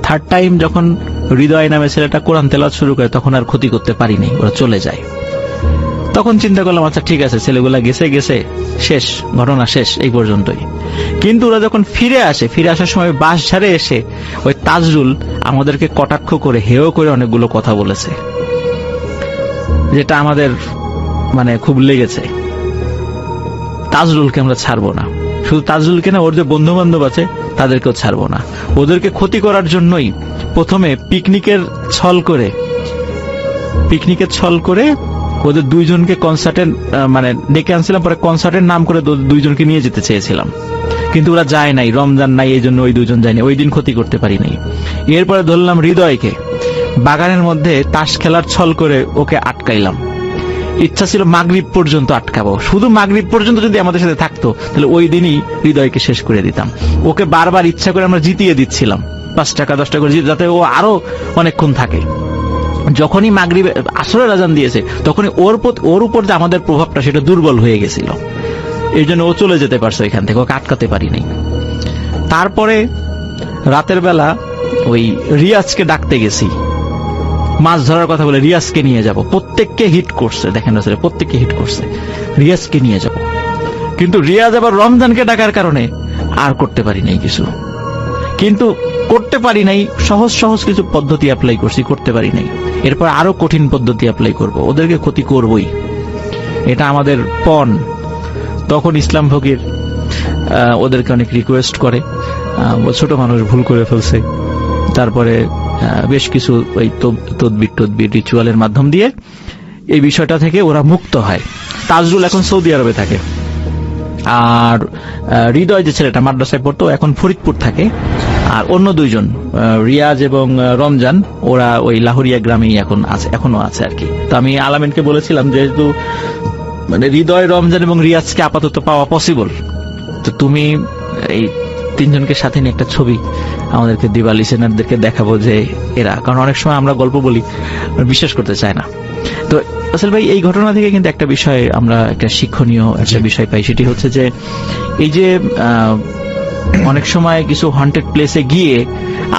থার্ড টাইম যখন হৃদয় নামে ছেলেটা কোরআন তেলাওয়াত শুরু করে, তখন আর ক্ষতি করতে পারিনি, ওরা চলে যায়। তখন চিন্তা করলাম আচ্ছা ঠিক আছে, ছেলেগুলা গেছে শেষ, ঘটনা শেষ, এই পর্যন্তই। কিন্তু ওরা যখন ফিরে আসার সময় বাস ঝাড়ে এসে ওই তাজরুল আমাদেরকে কটাক্ষ করে, হেয় করে অনেকগুলো কথা বলেছে, যেটা আমাদের খুব লেগেছে। তাজরুলকে আমরা ছাড়বো না, শুধু তাজরুলকে না, ওর যে বন্ধু বান্ধব আছে তাদেরকেও ছাড়বো না। ওদেরকে ক্ষতি করার জন্যই প্রথমে পিকনিকের ছল করে ওদের দুইজনকে কনসার্টে ডেকে আনছিলাম, পরে কনসার্টের নাম করে দুইজনকে নিয়ে যেতে চেয়েছিলাম, কিন্তু ওরা যায় নাই, রমজান নাই, এই জন্য ওই দুইজন যায়নি, ওই দিন ক্ষতি করতে পারি নাই। এরপরে ধরলাম হৃদয়কে, বাগানের মধ্যে তাস খেলার ছল করে ওকে আটকাইলাম। ইচ্ছা ছিল মাগরিব পর্যন্ত আটকাবো, শুধু মাগরিব পর্যন্ত যদি আমাদের সাথে থাকতো তাহলে ওই দিনই হৃদয়কে শেষ করে দিতাম। ওকে বারবার ইচ্ছা করে আমরা জিতিয়ে দিচ্ছিলাম, 5 টাকা 10 টাকা করে, যাতে ও আরো অনেকক্ষণ থাকে। যখনই মাগরিব আসরের আজান দিয়েছে, তখনই ওর উপর যে আমাদের প্রভাবটা সেটা দুর্বল হয়ে গেছিল, এই জন্য ও চলে যেতে পারছে এখান থেকে, ওকে আটকাতে পারি নাই। তারপরে রাতের বেলা ওই রিয়াজকে ডাকতে গেছি, মাছ ধরার কথা বলে রিয়াজকে নিয়ে যাব। প্রত্যেককে হিট করছে, দেখেন আসলে প্রত্যেককে হিট করছে, রিয়াজকে নিয়ে যাব। কিন্তু রিয়াজ আবার রমজানকে ডাকার কারণে আর করতে পারি নাই কিছু। কিন্তু করতে পারি নাই, সহজ কিছু পদ্ধতি অ্যাপ্লাই করছি, করতে পারি নাই। এরপর আরো কঠিন পদ্ধতি অ্যাপ্লাই করব, ওদেরকে ক্ষতি করবই, এটা আমাদের পণ। তখন ইসলাম ফকির ওদেরকে অনেক রিকোয়েস্ট করে ছোট মানুষ ভুল করে ফেলছে, তারপরে বেশ কিছু ওই তদবির রিচুয়ালের মাধ্যম দিয়ে এই বিষয়টা থেকে ওরা মুক্ত হয়। তাজরুল এখন সৌদি আরবে থাকে, আর হৃদয় যে ছেলেটা মাদ্রাসায় পড়তো এখন ফরিদপুর থাকে, আর অন্য দুইজন রিয়াজ এবং রমজান ওরা ওই লাহোরিয়া গ্রামেই এখনো আছে আর কি। তো আমি আলামিনকে বলেছিলাম যেহেতু মানে হৃদয়, রমজান এবং রিয়াজকে আপাতত পাওয়া পসিবল, তো তুমি এই তিনজনকে সাথে নিয়ে একটা ছবি আমাদেরকে দিবা, লিসেনারদেরকে দেখাবো যে এরা, কারণ অনেক সময় আমরা গল্প বলি বিশ্বাস করতে চায় না। তো আসল ভাই এই ঘটনা থেকে কিন্তু একটা বিষয় আমরা একটা শিক্ষণীয় একটা বিষয় পাই, সেটি হচ্ছে যে এই যে অনেক সময় কিছু হন্টেড প্লেসে গিয়ে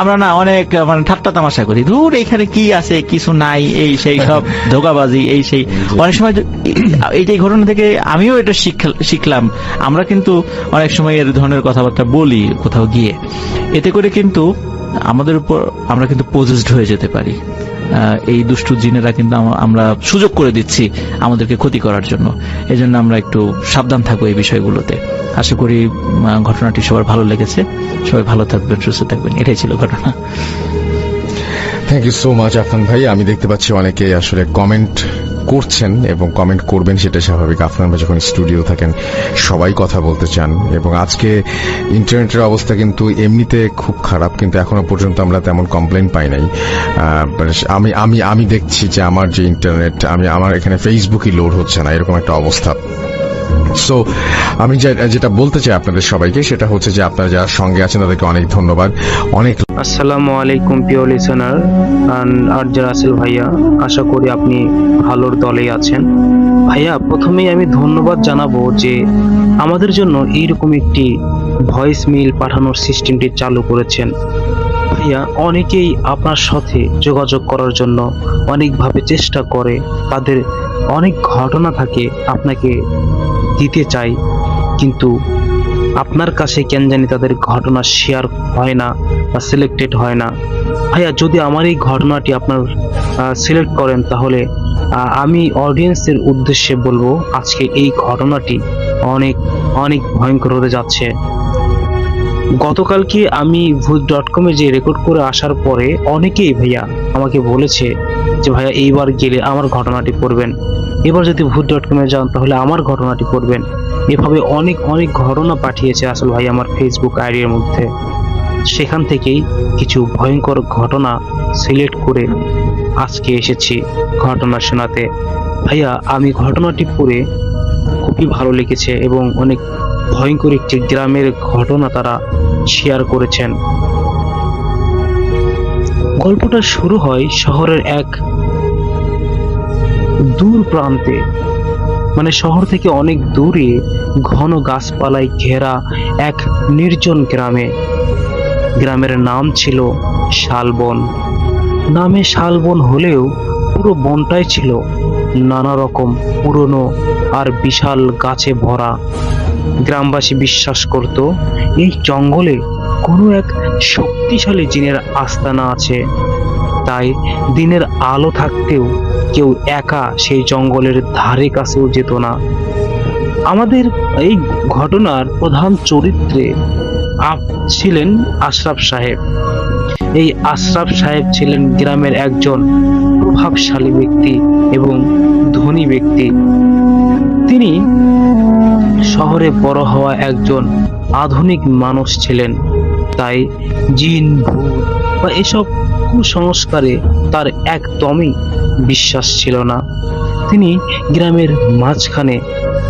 আমরা না অনেক মানে ঠাট্টা তামাশা করি, ধুর এখানে কি আছে কিছু নাই, এই সেই সব ধোঁকাবাজি এই সেই। অনেক সময় এই ঘটনা থেকে আমিও এটা শিখলাম, আমরা কিন্তু অনেক সময় এর ধরনের কথাবার্তা বলি কোথাও গিয়ে, এতে করে কিন্তু আমাদের উপর আমরা কিন্তু পজেসড হয়ে যেতে পারি। এই দুষ্টু জিনেরা কিন্তু আমরা সুযোগ করে দিচ্ছি আমাদেরকে ক্ষতি করার জন্য। এজন্য আমরা একটু সাবধান থাকবো এই বিষয়গুলোতে। আশা করি ঘটনাটি সবার ভালো লেগেছে। সবাই ভালো থাকবেন, সুস্থ থাকবেন। এটাই ছিল ঘটনা। Thank you so much Afnan ভাই। আমি দেখতে পাচ্ছি অনেকে আসলে কমেন্ট করছেন এবং কমেন্ট করবেন, সেটা স্বাভাবিক। আফনান ভাই যখন স্টুডিও থাকেন সবাই কথা বলতে চান, এবং আজকে ইন্টারনেটের অবস্থা কিন্তু এমনিতে খুব খারাপ, কিন্তু এখনো পর্যন্ত আমরা তেমন কমপ্লেন পাই নাই। আমি আমি আমি দেখছি যে আমার যে ইন্টারনেট, আমার এখানে ফেসবুকই লোড হচ্ছে না, এরকম একটা অবস্থা। সো আমি যেটা বলতে চাই আপনাদের সবাইকে, সেটা হচ্ছে যে আপনারা যারা সঙ্গে আছেন তাদেরকে অনেক ধন্যবাদ। অনেক আসসালামু আলাইকুম প্রিয় লিসেনার আরজে রাসেল ভাইয়া, আশা করি আপনি ভালোর দলেই আছেন। ভাইয়া প্রথমেই আমি ধন্যবাদ জানাবো যে আমাদের জন্য এইরকম একটি ভয়েস মেইল পাঠানোর সিস্টেমটি চালু করেছেন। ভাইয়া অনেকেই আপনার সাথে যোগাযোগ করার জন্য অনেকভাবে চেষ্টা করে, তাদের অনেক ঘটনা থাকে আপনাকে দিতে চাই, কিন্তু আপনার কাছে কেন জানি তাদের ঘটনা শেয়ার হয় না বা সিলেক্টেড হয় না। ভাইয়া যদি আমার এই ঘটনাটি আপনার সিলেক্ট করেন, তাহলে আমি অডিয়েন্সের উদ্দেশ্যে বলবো আজকে এই ঘটনাটি অনেক অনেক ভয়ঙ্কর হতে যাচ্ছে। গতকালকে আমি ভূত.com যে রেকর্ড করে আসার পরে অনেকেই ভাইয়া আমাকে বলেছে যে ভাইয়া এইবার গেলে আমার ঘটনাটি পড়বেন, এবার যদি ভূত.com যান তাহলে আমার ঘটনাটি পড়বেন। এভাবে অনেক অনেক ঘটনা পাঠিয়েছে আসল ভাই আমার ফেসবুক আইডির মধ্যে। সেখান থেকেই কিছু ভয়ঙ্কর ঘটনা সিলেক্ট করে আজকে এসেছি ঘটনা শোনাতে। ভাইয়া আমি ঘটনাটি পড়ে খুবই ভালো লেগেছে এবং অনেক ভয়ঙ্কর একটি গ্রামের ঘটনা তারা শেয়ার করেছেন। গল্পটা শুরু হয় শহরের এক দূর প্রান্তে, মানে শহর থেকে অনেক দূরে ঘন গাছপালায় ঘেরা এক নির্জন গ্রামে। গ্রামের নাম ছিল শালবন। নামে শালবন হলেও পুরো বনটাই ছিল নানা রকম পুরনো আর বিশাল গাছে ভরা। গ্রামবাসী বিশ্বাস করত এই জঙ্গলে কোনো এক শক্তিশালী জিনের আস্তানা আছে, তাই দিনের আলো থাকতেও কেউ একা সেই জঙ্গলের ধারে কাছেও যেত না। আমাদের এই ঘটনার প্রধান চরিত্রে ছিলেন আশরাফ সাহেব। এই আশরাফ সাহেব ছিলেন গ্রামের একজন প্রভাবশালী ব্যক্তি এবং ধনী ব্যক্তি। তিনি শহরে বড় হওয়া একজন আধুনিক মানুষ ছিলেন, তাই জিন, ভূত বা এসব কুসংস্কারে তার একদমই বিশ্বাস ছিল না। তিনি গ্রামের মাঝখানে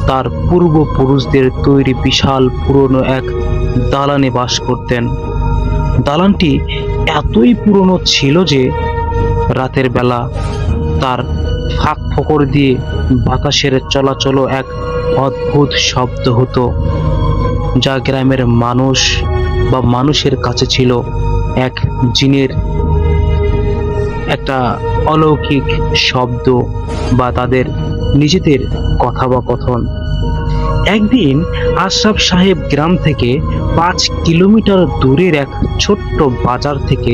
তার পূর্বপুরুষদের তৈরি বিশাল পুরনো এক দালানে বাস করতেন। দালানটি এতই পুরনো ছিল যে রাতের বেলা তার ফাঁক ফোকর দিয়ে বাতাসের চলাচলও এক অদ্ভুত শব্দ হতো, যা গ্রামের মানুষ বা মানুষের কাছে ছিল এক জিনের একটা অলৌকিক শব্দ বা তাদের নিজেদের কথোপকথন। একদিন আশরাফ সাহেব গ্রাম থেকে 5 কিলোমিটার দূরের এক ছোট্ট বাজার থেকে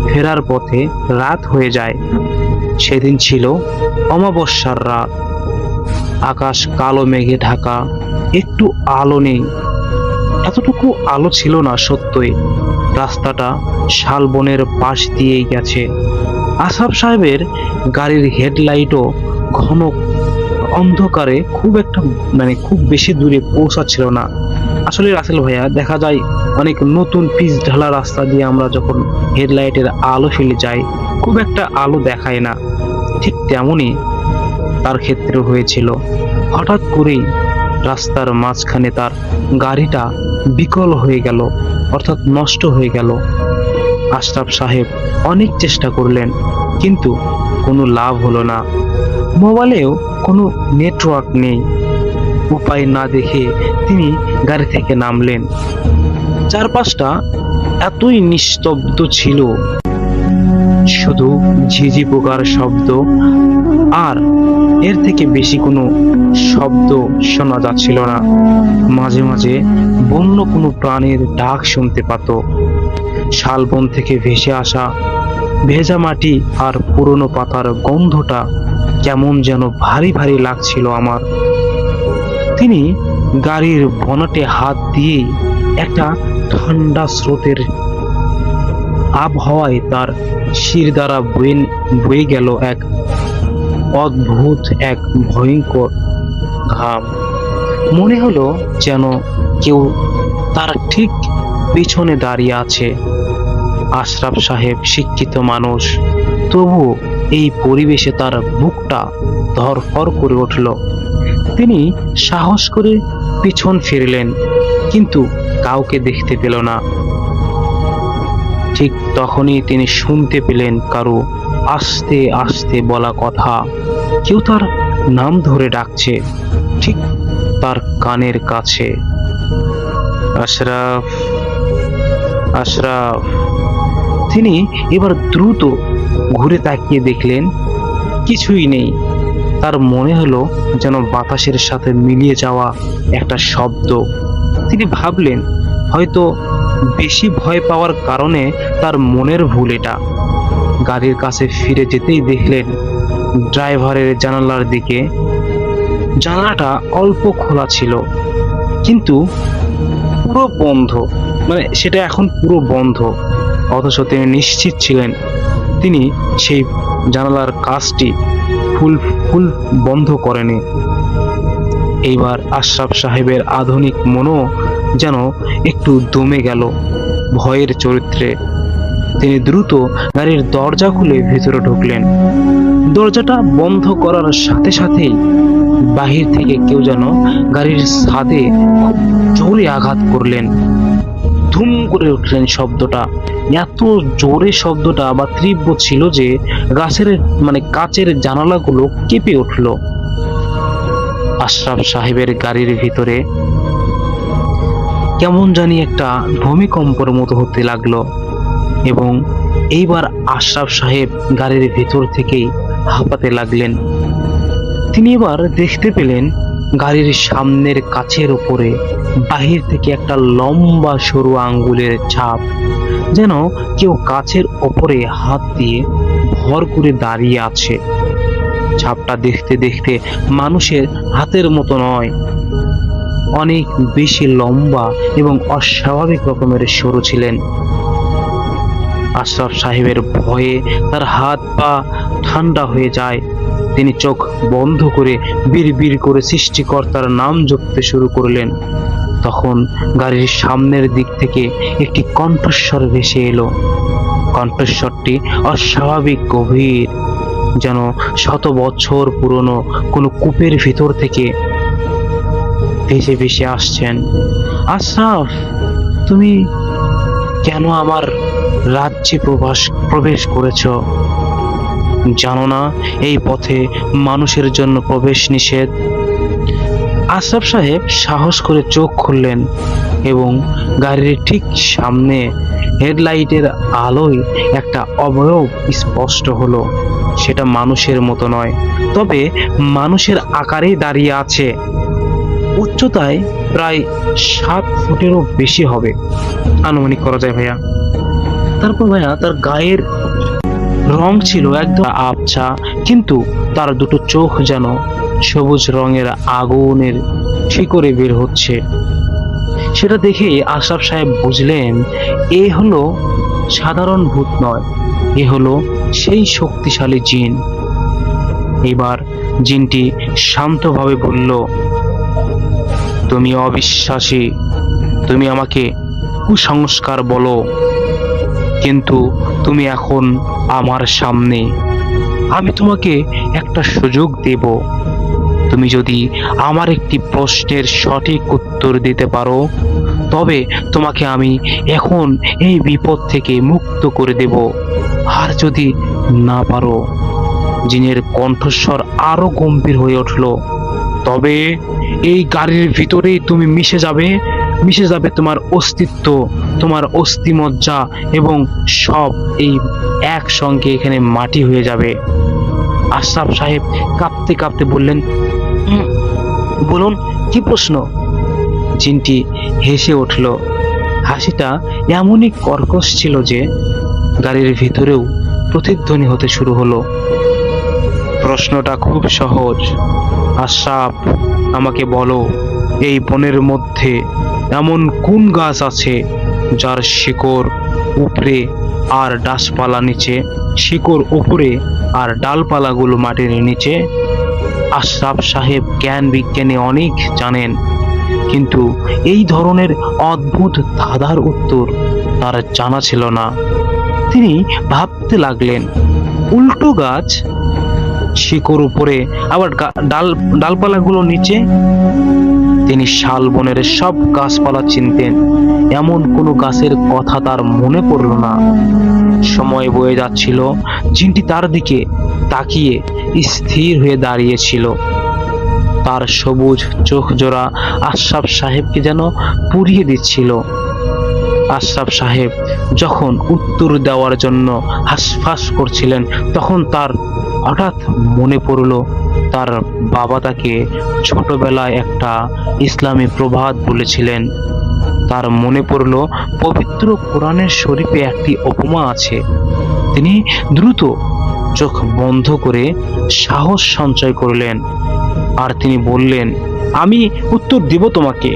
ফেরার পথে রাত হয়ে যায়। সেদিন ছিল অমাবস্যার রাত। আকাশ কালো মেঘে ঢাকা, একটু আলো নেই। এতটুকু আলো ছিল না সত্যই। রাস্তাটা শালবনের পাশ দিয়েই গেছে। আশরাফ সাহেবের গাড়ির হেডলাইটও ঘন অন্ধকারে খুব বেশি দূরে পৌঁছাচ্ছিল না। আসলে রাসেল ভাইয়া, দেখা যায় অনেক নতুন পিচ ঢালা রাস্তা দিয়ে আমরা যখন হেডলাইটের আলো ফেলে যাই, খুব একটা আলো দেখায় না। ঠিক তেমনই তার ক্ষেত্রে হয়েছিল। হঠাৎ করেই রাস্তার মাঝখানে তার গাড়িটা বিকল হয়ে গেল, অর্থাৎ নষ্ট হয়ে গেল। আশরাফ সাহেব অনেক চেষ্টা করলেন, কিন্তু কোনো লাভ হলো না। মোবাইলেও কোনো নেটওয়ার্ক নেই। উপায় না দেখে তিনি গাড়ি থেকে নামলেন। চারপাশটা এতই নিস্তব্ধ ছিল, শুধু ঝিঝি পোকার শব্দ, আর এর থেকে বেশি কোনো শব্দ শোনা যাচ্ছিল না। মাঝে মাঝে বন্য কোনো প্রাণীর ডাক শুনতে পেত। শালবন থেকে ভেসে আসা ভেজা মাটি আর পুরনো পাতার গন্ধটা কেমন যেন ভারী ভারী লাগছিল আমার। তিনি গাড়ির বনেটে হাত দিয়ে একটা ঠান্ডা স্রোতের আবহাওয়ায় তার শির দ্বারা বয়ে গেল এক অদ্ভুত, এক ভয়ঙ্কর ঘাম। মনে হলো যেন কেউ তার ঠিক পিছনে দাঁড়িয়ে আছে। আশরাফ সাহেব শিক্ষিত মানুষ, তবু এই পরিবেশে তার বুকটা ধড়ফড় করে উঠল। তিনি সাহস করে পিছন ফিরলেন, কিন্তু কাউকে দেখতে পেল না। ঠিক তখনই তিনি শুনতে পেলেন কারো আস্তে আস্তে বলা কথা। কেউ তার নাম ধরে ডাকছে, ঠিক তার কানের কাছে। আশরাফ, আশরাফ। তিনি এবার দ্রুত ঘুরে তাকিয়ে দেখলেন কিছুই নেই। তার মনে হলো যেন বাতাসের সাথে মিলিয়ে যাওয়া একটা শব্দ। তিনি ভাবলেন হয়তো বেশি ভয় পাওয়ার কারণে তার মনের ভুল এটা। গাড়ির কাছে ফিরে যেতেই দেখলেন ড্রাইভারের জানালার দিকে। জানালাটা অল্প খোলা ছিল, কিন্তু পুরো বন্ধ, সেটা এখন পুরো বন্ধ। অথচ তিনি নিশ্চিত ছিলেন তিনি সেই জানালার কাজটি ফুল বন্ধ করেনি। এইবার আশরাফ সাহেবের আধুনিক মনও যেন একটু দমে গেল ভয়ের চরিত্রে। তিনি দ্রুত গাড়ির দরজা খুলে ভিতরে ঢুকলেন। দরজাটা বন্ধ করার সাথে সাথেই বাহির থেকে কেউ যেন গাড়ির ছাদে খুব জোরে আঘাত করলেন। ধুম করে উঠলেন শব্দটা। এত জোরে শব্দটা বা তীব্র ছিল যে কাচের জানালাগুলো কেঁপে উঠল। আশরাফ সাহেবের গাড়ির ভিতরে কেমন জানি একটা ভূমিকম্পের মতো হতে লাগলো, এবং এইবার আশরাফ সাহেব গাড়ির ভিতর থেকেই হাঁপাতে লাগলেন। তিনি এবার দেখতে পেলেন গাড়ির সামনের কাচের উপরে বাহির থেকে একটা লম্বা সরু আঙ্গুলের ছাপ, যেন কেউ কাচের ওপরে হাত দিয়ে ভর করে দাঁড়িয়ে আছে। ছাপটা দেখতে দেখতে মানুষের হাতের মতো নয়, অনেক বেশি লম্বা এবং অস্বাভাবিক রকমের সরু ছিলেন। আশরাফ সাহেবের ভয়ে তার হাত পা ঠান্ডা হয়ে যায়। তিনি চোখ বন্ধ করে বিড়বিড় করে সৃষ্টিকর্তার নাম জপতে শুরু করলেন। তখন গাড়ির সামনের দিক থেকে একটি কণ্ঠস্বর ভেসে এলো। কণ্ঠস্বরটি অস্বাভাবিক গভীর, যেন 100 বছর পুরনো কোনো কূপের ভিতর থেকে ভেসে ভেসে আসছেন। আশরাফ, তুমি কেন আমার রাজ্যে প্রবেশ করেছ? জানো না এই পথে মানুষের জন্য প্রবেশ নিষেধ? আশরাফ সাহেব সাহস করে চোখ খুললেন এবং গাড়ির ঠিক সামনে হেডলাইটের আলোয় একটা অবয়ব স্পষ্ট হলো। সেটা মানুষের মতো নয়, তবে মানুষের আকারেই দাঁড়িয়ে আছে। উচ্চতায় প্রায় 7 ফুটেরও বেশি হবে, আনুমানিক করা যায় ভাইয়া। তারপর ভাইয়া তার গায়ের রং ছিল একদম আবছা, কিন্তু তার দুটো চোখ যেন সবুজ রঙের আগুনের শিকড়ে বের হচ্ছে। সেটা দেখে আশরাফ সাহেব বুঝলেন এ হলো সাধারণ ভূত নয়, এ হলো সেই শক্তিশালী জিন। এবার জিনটি শান্তভাবে বলল, তুমি অবিশ্বাসী, তুমি আমাকে কুসংস্কার বলো, কিন্তু তুমি এখন আমার সামনে, আমি তোমাকে একটা সুযোগ দেব। তুমি যদি আমার একটি প্রশ্নের সঠিক উত্তর দিতে পারো, তবে তোমাকে আমি এখন এই বিপদ থেকে মুক্ত করে দেব। আর যদি না পারো, জিনের কণ্ঠস্বর আরো গম্ভীর হয়ে উঠল, তবে এই গাড়ির ভিতরেই তুমি মিশে যাবে তোমার অস্তিত্ব, তোমার অস্থিমজ্জা এবং সব এই একসঙ্গে এখানে মাটি হয়ে যাবে। আশরাফ সাহেব কাঁপতে কাঁপতে বললেন, বলুন কি প্রশ্ন? জিনটি হেসে উঠল। হাসিটা এমনই কর্কশ ছিল যে গাড়ির ভিতরেও প্রতিধ্বনি হতে শুরু হলো। প্রশ্নটা খুব সহজ। আশরাফ, আমাকে বলো, এই বনের মধ্যে এমন কোন গাছ আছে যার শিকড় উপরে আর ডালপালা নিচে, শিকড় উপরে আর ডালপালাগুলো মাটির নিচে? আশরাফ সাহেব জ্ঞান বিজ্ঞানে অনেক জানেন, কিন্তু এই ধরনের অদ্ভুত ধাঁধার উত্তর তার জানা ছিল না। তিনি ভাবতে লাগলেন, উল্টো গাছ, শিকড় উপরে আবার ডালপালাগুলো নিচে। তিনি শালবনের সব গাছপালা চিনতেন, এমন কোনো গাছের কথা তার মনে পড়ল না। সময় বয়ে যাচ্ছিল, জিনটি তার দিকে তাকিয়ে স্থির হয়ে দাঁড়িয়েছিল। তার সবুজ চোখ জোড়া আশরাফ সাহেবকে যেন পুড়িয়ে দিচ্ছিল। আশরাফ সাহেব যখন উত্তর দেওয়ার জন্য হাঁসফাঁস করছিলেন, তখন তার হঠাৎ মনে পড়ল তার বাবা তাকে ছোটবেলায় একটা ইসলামী প্রবাদ বলেছিলেন। তার মনে পড়ল পবিত্র কোরআনের শরীফে একটি উপমা আছে। তিনি দ্রুত চোখ বন্ধ করে সাহস সঞ্চয় করলেন, আর তিনি বললেন, আমি উত্তর দেব তোমাকে।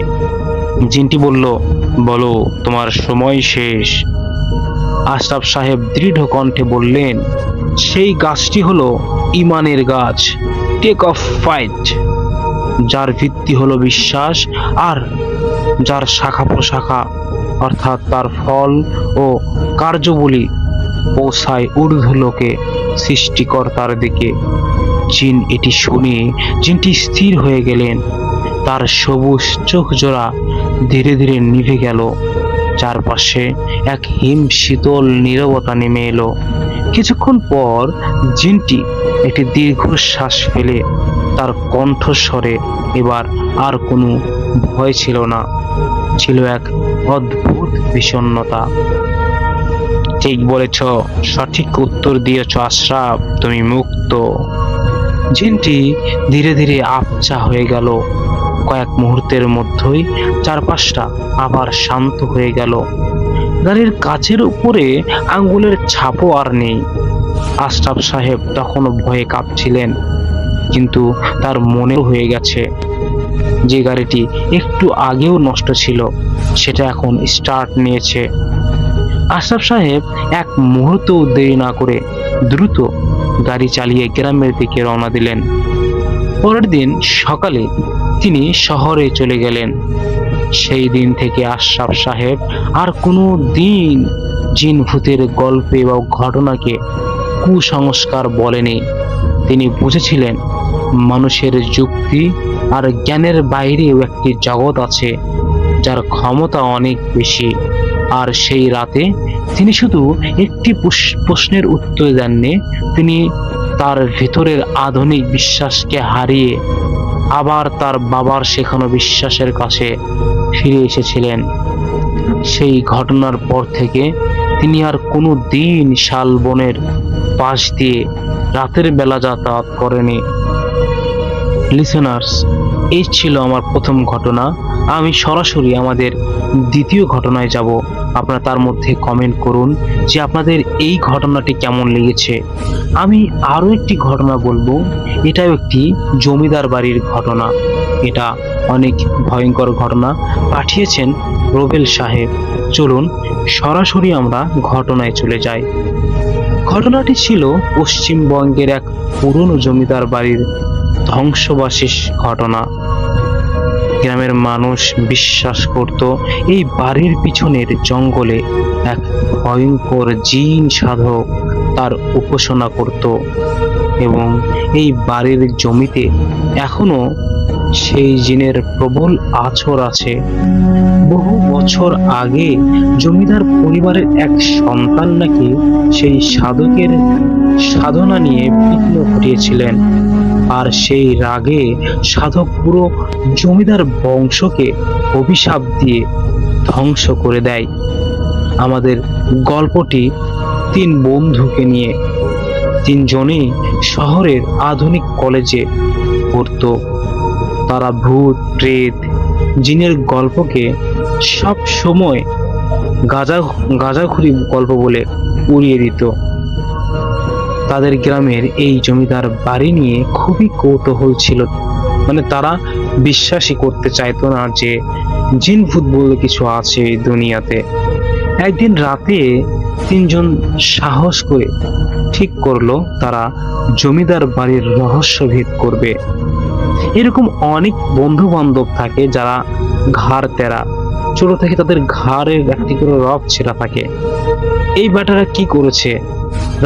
জিনটি বলল, বলো, তোমার সময় শেষ। আশরাফ সাহেব দৃঢ় কণ্ঠে বললেন, সেই গাছটি হলো ইমানের গাছ, টেক অফ ফাইট, যার ভিত্তি হলো বিশ্বাস, আর যার শাখা প্রশাখা অর্থাৎ তার ফল ও কার্যবলী পৌঁছায় ঊর্ধ্বলোকে সৃষ্টিকর্তার দিকে। জিন এটি শুনে জিনটি স্থির হয়ে গেলেন। তার সবুজ চোখ জোড়া ধীরে ধীরে নিভে গেল। চারপাশে এক হিম শীতল নীরবতা নেমে এলো। কিছুক্ষণ পর জিনটি একটি দীর্ঘশ্বাস ফেলে তার কণ্ঠস্বরে এবার আর কোনো ভয় ছিল না, ছিল এক অদ্ভুত বিষণ্ণতা। ঠিক বলেছ, সঠিক উত্তর দিয়েছ আশরাফ, তুমি মুক্ত। জিনটি ধীরে ধীরে আবছা হয়ে গেল। কয়েক মুহূর্তের মধ্যেই চারপাশটা আবার শান্ত হয়ে গেল। গাড়ির কাচের উপরে আঙ্গুলের ছাপও আর নেই। আশরাফ সাহেব তখনও ভয়ে কাঁপছিলেন, কিন্তু তার মনে হয়ে গেছে যে গাড়িটি একটু আগেও নষ্ট ছিল সেটা এখন স্টার্ট নিয়েছে। আশরাফ সাহেব এক মুহূর্তও দেরি না করে দ্রুত গাড়ি চালিয়ে গ্রামের দিকে রওনা দিলেন। পরের দিন সকালে তিনি শহরে চলে গেলেন। সেই দিন থেকে আশরাফ সাহেব আর কোনো দিন জিন ভূতের গল্পে বা ঘটনাকে কুসংস্কার বলেনি। তিনি বুঝেছিলেন মানুষের যুক্তি আর জ্ঞানের বাইরেও একটি জগৎ আছে যার ক্ষমতা অনেক বেশি। আর সেই রাতে তিনি শুধু একটি প্রশ্নের উত্তর দেননি, তিনি তার ভিতরের আধুনিক বিশ্বাসকে হারিয়ে আবার তার বাবার শেখানো বিশ্বাসের কাছে ফিরে এসেছিলেন। সেই ঘটনার পর থেকে তিনি আর কোনো দিন শালবনের পাশ দিয়ে রাতের বেলা যাতায়াত করেনি। লিসেনার্স, এই ছিল আমার প্রথম ঘটনা। আমি সরাসরি আমাদের দ্বিতীয় ঘটনায় যাব। আপনারা তার মধ্যে কমেন্ট করুন যে আপনাদের এই ঘটনাটি কেমন লেগেছে। আমি আরও একটি ঘটনা বলবো, এটাও একটি জমিদার বাড়ির ঘটনা। এটা অনেক ভয়ঙ্কর ঘটনা পাঠিয়েছেন রোবেল সাহেব। চলুন সরাসরি আমরা ঘটনায় চলে যাই। ঘটনাটি ছিল পশ্চিমবঙ্গের এক পুরনো জমিদার বাড়ির ধ্বংসবাশেষ ঘটনা। গ্রামের মানুষ বিশ্বাস করত এই বাড়ির পিছনের জঙ্গলে এক ভয়ঙ্কর জিন সাধক তার উপাসনা করত এবং এই বাড়ির জমিতে এখনো সেই জিনের প্রবল আছর আছে। বহু বছর আগে জমিদার পরিবারের এক সন্তান নাকি সেই সাধকের সাধনা নিয়ে বিঘ্ন ঘটিয়েছিলেন, আর সেই রাগে সাধক পুরো জমিদার বংশকে অভিশাপ দিয়ে ধ্বংস করে দেয়। আমাদের গল্পটি 3 বন্ধুকে নিয়ে। 3 জনই শহরের আধুনিক কলেজে পড়তো। তারা ভূত, প্রেত, জিনের গল্পকে সব সময় গাঁজাখুরি গল্প বলে উড়িয়ে দিত। তাদের গ্রামের এই জমিদার বাড়ি নিয়ে খুবই কৌতূহল ছিল, মানে তারা বিশ্বাসই করতে চাইতো না যে জিন ভূত বলে কিছু আছে এই দুনিয়াতে। একদিন রাতে 3 জন সাহস করে ঠিক করলো তারা জমিদার বাড়ির রহস্য ভেদ করবে। এরকম অনেক বন্ধু বান্ধব থাকে যারা ঘাড় তেরা, ছোট থেকে তাদের ঘাড়ের একটি করে রক ছেঁড়া থাকে। এই ব্যাটারা কি করেছে,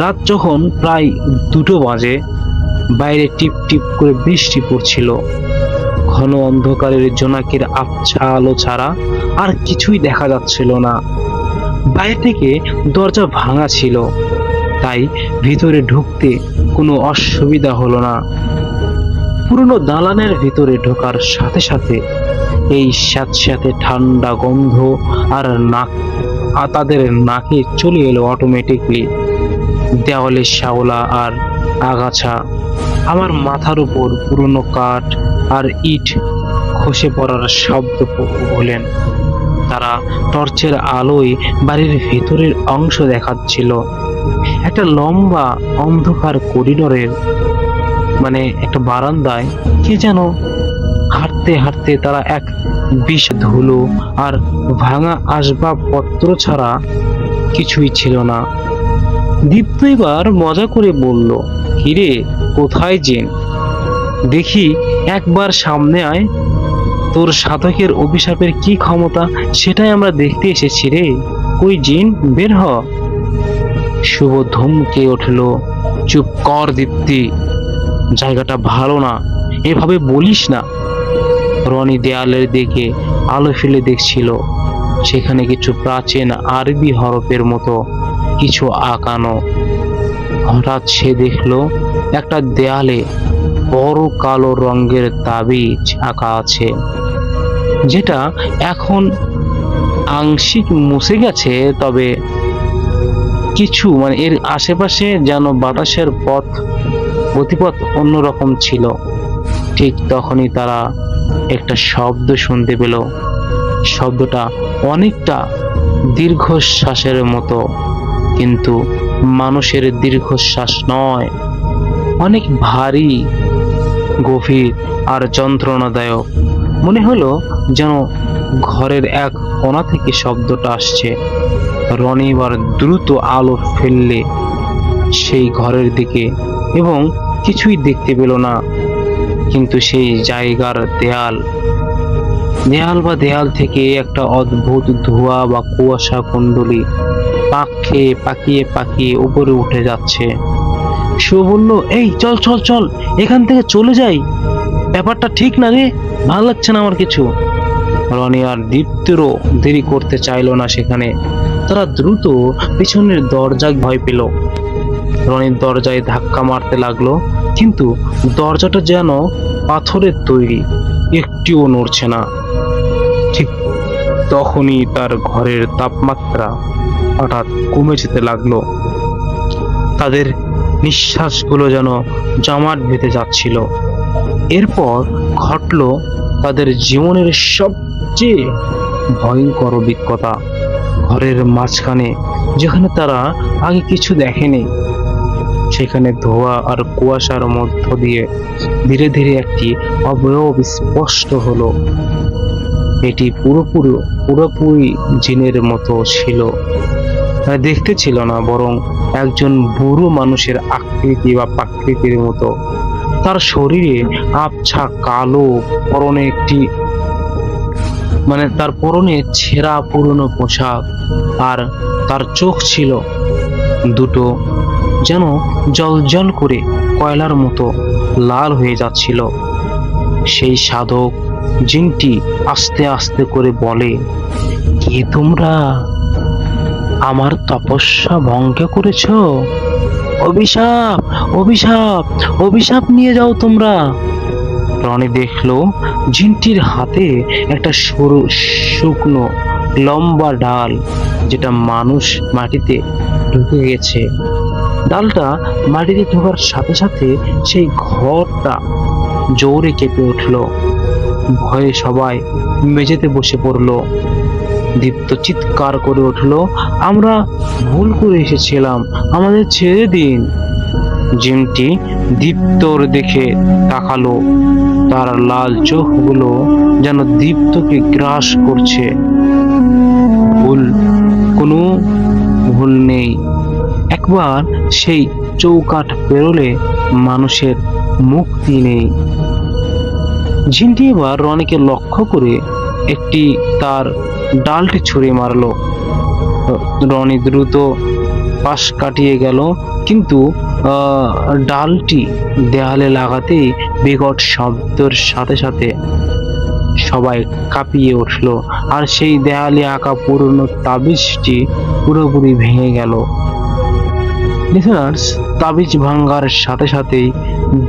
রাত যখন প্রায় 2টো বাজে, বাইরে টিপ টিপ করে বৃষ্টি পড়ছিল। ঘন অন্ধকারের জোনাকির আবছা আলো ছাড়া আর কিছুই দেখা যাচ্ছিল না। বাইরে থেকে দরজা ভাঙা ছিল, তাই ভিতরে ঢুকতে কোনো অসুবিধা হলো না। পুরনো দালানের ভিতরে ঢোকার সাথে সাথে এই স্যাঁতস্যাঁতে ঠান্ডা গন্ধ আর তাদের নাকে চলে এলো অটোমেটিকলি। দেওয়ালে শ্যাওলা আর আগাছা, আমার মাথার উপর পুরনো কাঠ আর ইট খসে পড়ার শব্দ বলেন। তারা টর্চের আলোয় বাড়ির ভেতরের অংশ দেখাচ্ছিল। একটা লম্বা অন্ধকার করিডোরের মানে একটা বারান্দায় কে যেন হাঁটতে হাঁটতে তারা এক বিষ ধুলো আর ভাঙা আসবাবপত্র ছাড়া কিছুই ছিল না। দীপ্ত এবার মজা করে বলল, কিরে কোথায় জিন? দেখি একবার সামনে আয়, তোর সাধকের অভিশাপের কি ক্ষমতা সেটাই আমরা দেখতে এসেছি রে। কই জিন, বের হ। শুভ ধমকে উঠল, চুপ কর দীপ্তি, জায়গাটা ভালো না, এভাবে বলিস না। রনি দেয়ালের দিকে আলো ফেলে দেখছিল, সেখানে কিছু প্রাচীন আরবি হরফের মতো কিছু আঁকানো। হঠাৎ সে দেখলো একটা দেয়ালে বড় কালো রঙের তাবিজ আঁকা আছে, যেটা এখন আংশিক মুছে গেছে, তবে কিছু মানে এর আশেপাশে যেন বাতাসের গতিপথ অন্যরকম ছিল। ঠিক তখনই তারা একটা শব্দ শুনতে পেল। শব্দটা অনেকটা দীর্ঘশ্বাসের মতো, কিন্তু মানুষের দীর্ঘশ্বাস নয়, অনেক ভারী, গভীর আর যন্ত্রণাদায়ক। মনে হলো যেন ঘরের এক কোণা থেকে শব্দটা আসছে। রনি এবার দ্রুত আলো ফেললে সেই ঘরের দিকে এবং কিছুই দেখতে পেল না, কিন্তু সেই জায়গার দেয়াল থেকে একটা অদ্ভুত ধোঁয়া বা কুয়াশা কুণ্ডলী পাকিয়ে উপরে উঠে যাচ্ছে। সে বলল, এই চল চল চল, এখান থেকে চলে যাই, ব্যাপারটা ঠিক না রে, ভালো লাগছে না আমার কিছু। রনি আর দীপ্তেরও দেরি করতে চাইলো না সেখানে। তারা দ্রুত পিছনের দরজায় ভয় পেল। রনির দরজায় ধাক্কা মারতে লাগলো, কিন্তু দরজাটা যেন পাথরের তৈরি, একটিও নড়ছে না। ঠিক তখনই তার ঘরের তাপমাত্রা হঠাৎ কমে যেতে লাগলো। তাদের নিঃশ্বাসগুলো যেন জমাট বেঁধে যাচ্ছিল। এরপর ঘটলো তাদের জীবনের সবচেয়ে ভয়ঙ্কর অভিজ্ঞতা। ঘরের মাঝখানে, যেখানে তারা আগে কিছু দেখেনি, সেখানে ধোঁয়া আর কুয়াশার মধ্য দিয়ে ধীরে ধীরে একটি অবয়ব স্পষ্ট হলো। এটি পুরোপুরি জিনের মতো ছিল। দেখতে ছিল না, বরং একজন বুড়ো মানুষের আকৃতি বা প্রাকৃতির মতো। তার শরীরে আবছা কালো, তার পরনে ছেঁড়া পুরনো পোশাক, আর তার চোখ ছিল দুটো যেন জ্বলজ্বল করে কয়লার মতো লাল হয়ে যাচ্ছিল। সেই সাধক জিনটি আস্তে আস্তে করে বলে, কে তোমরা? আমার তপস্যা ভঙ্গ করেছ? অভিশাপ, অভিশাপ, অভিশাপ নিয়ে যাও তোমরা। রনি দেখলো জিনটির হাতে একটা সরু শুকনো লম্বা ডাল, যেটা মানুষ মাটিতে ঢুকে গেছে। ডালটা মাটিতে ঢোকার সাথে সাথে সেই ঘরটা জোরে কেঁপে উঠলো। ভয়ে সবাই মেঝেতে বসে পড়লো। দীপ্ত চিৎকার করে উঠলো, আমরা ভুল করে এসেছিলাম, আমাদের ছেড়ে দিন। জিনটি দীপ্তর দেখে তাকালো। তার লাল চোখগুলো যেন দীপ্তকে গ্রাস করছে। কোনো ভুল নেই। একবার সেই চৌকাঠ পেরোলে মানুষের মুক্তি নেই। জিনটি এবার রনিকে লক্ষ্য করে একটি তার ডালটি ছুঁড়ে মারলো। রনি দ্রুত পাশ কাটিয়ে গেল, কিন্তু ডালটি দেয়ালে লাগাতেই বিকট শব্দের সাথে সাথে সবাই কাঁপিয়ে উঠলো, আর সেই দেয়ালে আঁকা পুরনো তাবিজটি পুরোপুরি ভেঙে গেল। লিসেনার্স, তাবিজ ভাঙার সাথে সাথেই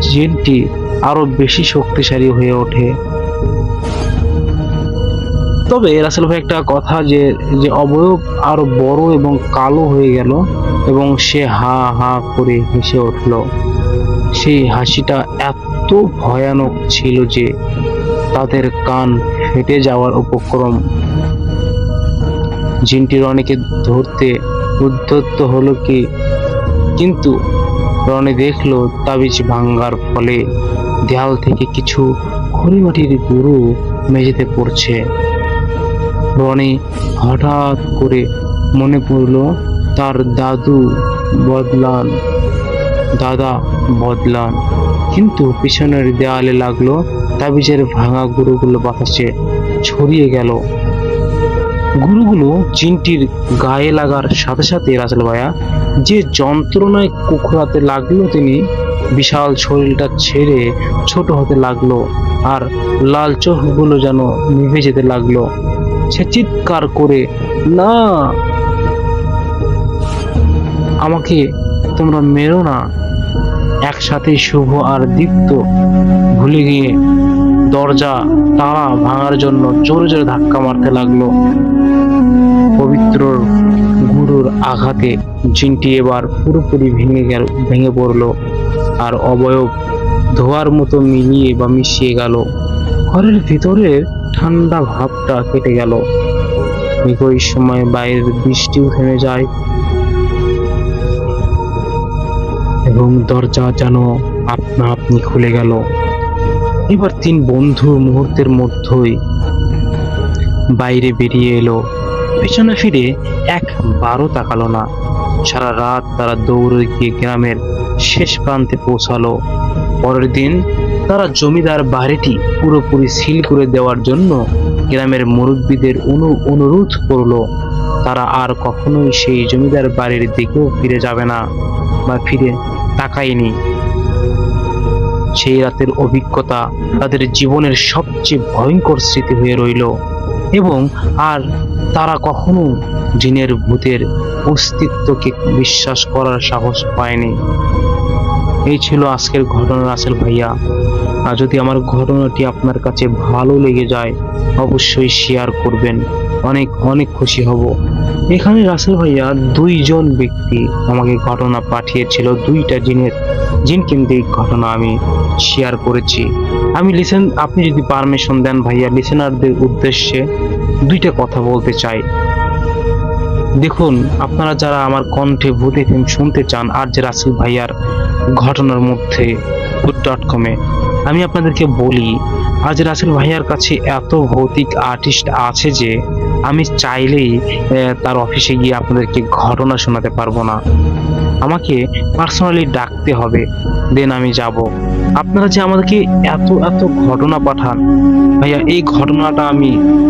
জিনটি আরো বেশি শক্তিশালী হয়ে ওঠে। তবে রাসেল ভাই একটা কথা, যে অবয়ব আরো বড় এবং কালো হয়ে গেল, এবং সে হা হা করে হেসে উঠল। সেই হাসিটা এত ভয়ানক ছিল যে তাদের কান ফেটে যাওয়ার উপক্রম। জিনটি রনিকে ধরতে উদ্যত হলো কিন্তু রনি দেখলো তাবিজ ভাঙ্গার ফলে দেয়াল থেকে কিছু খড়িমাটির গুঁড়ো মেঝেতে পড়ছে। রনি হঠাৎ করে মনে পড়লো তার দাদা বদলান, কিন্তু পিছনের দেয়ালে লাগলো তাবিজের ভাঙা গুঁড়োগুলো বাতাসে ছড়িয়ে গেল। গুঁড়োগুলো জিনটির গায়ে লাগার সাথে সাথে রাসেল ভাইয়া যে যন্ত্রণায় কুকড়াতে লাগলো, তিনি বিশাল শরীরটা ছেড়ে ছোট হতে লাগলো, আর লাল চোখগুলো যেন নিভে যেতে লাগলো। সে চিৎকার করে, না, আমাকে তোমরা মেরো না। একসাথে শুভ আর দীপ্ত ভুলে গিয়ে দরজা তালা ভাঙার জন্য জোরে জোরে ধাক্কা মারতে লাগলো। পবিত্র গুরুর আঘাতে জিনটি এবার পুরোপুরি ভেঙে পড়লো, আর অবয়ব ধোয়ার মতো মিশিয়ে গেল। ঘরের ভিতরের ঠান্ডা ভাবটা কেটে গেল। একই সময় বাইরের বৃষ্টিও থেমে যায়, এবং দরজা যেন আপনা আপনি খুলে গেল। এবার তিন বন্ধু মুহূর্তের মধ্যেই বাইরে বেরিয়ে এলো। পেছনে ফিরে একবারও তাকালো না। সারা রাত তারা দৌড়ে গিয়ে গ্রামের শেষ প্রান্তে পৌঁছালো। পরের দিন তারা জমিদার বাড়িটি পুরোপুরি সিল করে দেওয়ার জন্য গ্রামের মুরব্বীদের অনুরোধ করলো। তারা আর কখনোই সেই জমিদার বাড়ির দিকেও ফিরে যাবে না, বা ফিরে তাকায়নি। সেই রাতের অভিজ্ঞতা তাদের জীবনের সবচেয়ে ভয়ঙ্কর স্মৃতি হয়ে রইল, এবং আর তারা কখনো জিনের ভূতের অস্তিত্বকে বিশ্বাস করার সাহস পায়নি। এই ছিল আজকের ঘটনা রাসেল ভাইয়া। আর যদি আমার ঘটনাটি আপনার কাছে ভালো লেগে যায়, অবশ্যই শেয়ার করবেন, অনেক অনেক খুশি হব। এখানে রাসেল ভাইয়া দুইজন ব্যক্তি আমাকে ঘটনা পাঠিয়েছিল, দুইটা জিন কেন্দ্রিক ঘটনা আমি শেয়ার করেছি। আপনি যদি পারমিশন দেন ভাইয়া, লিসেনারদের উদ্দেশ্যে দুইটা কথা বলতে চাই। দেখুন, আপনারা যারা আমার কণ্ঠে ভূত এফএম শুনতে চান আর যে রাসেল ভাইয়ার ঘটনার মধ্যে ভূত.com-এ, আমি আপনাদেরকে বলি আজ রাসেল ভাইয়ার কাছে এত ভৌতিক আর্টিস্ট আছে যে আমি চাইলেই তার অফিসে গিয়ে আপনাদেরকে ঘটনা শোনাতে পারবো না। আমাকে পার্সোনালি ডাকতে হবে, দেন আমি যাব। আপনারা যে আমাদেরকে এত এত ঘটনা পাঠান ভাইয়া, এই ঘটনাটা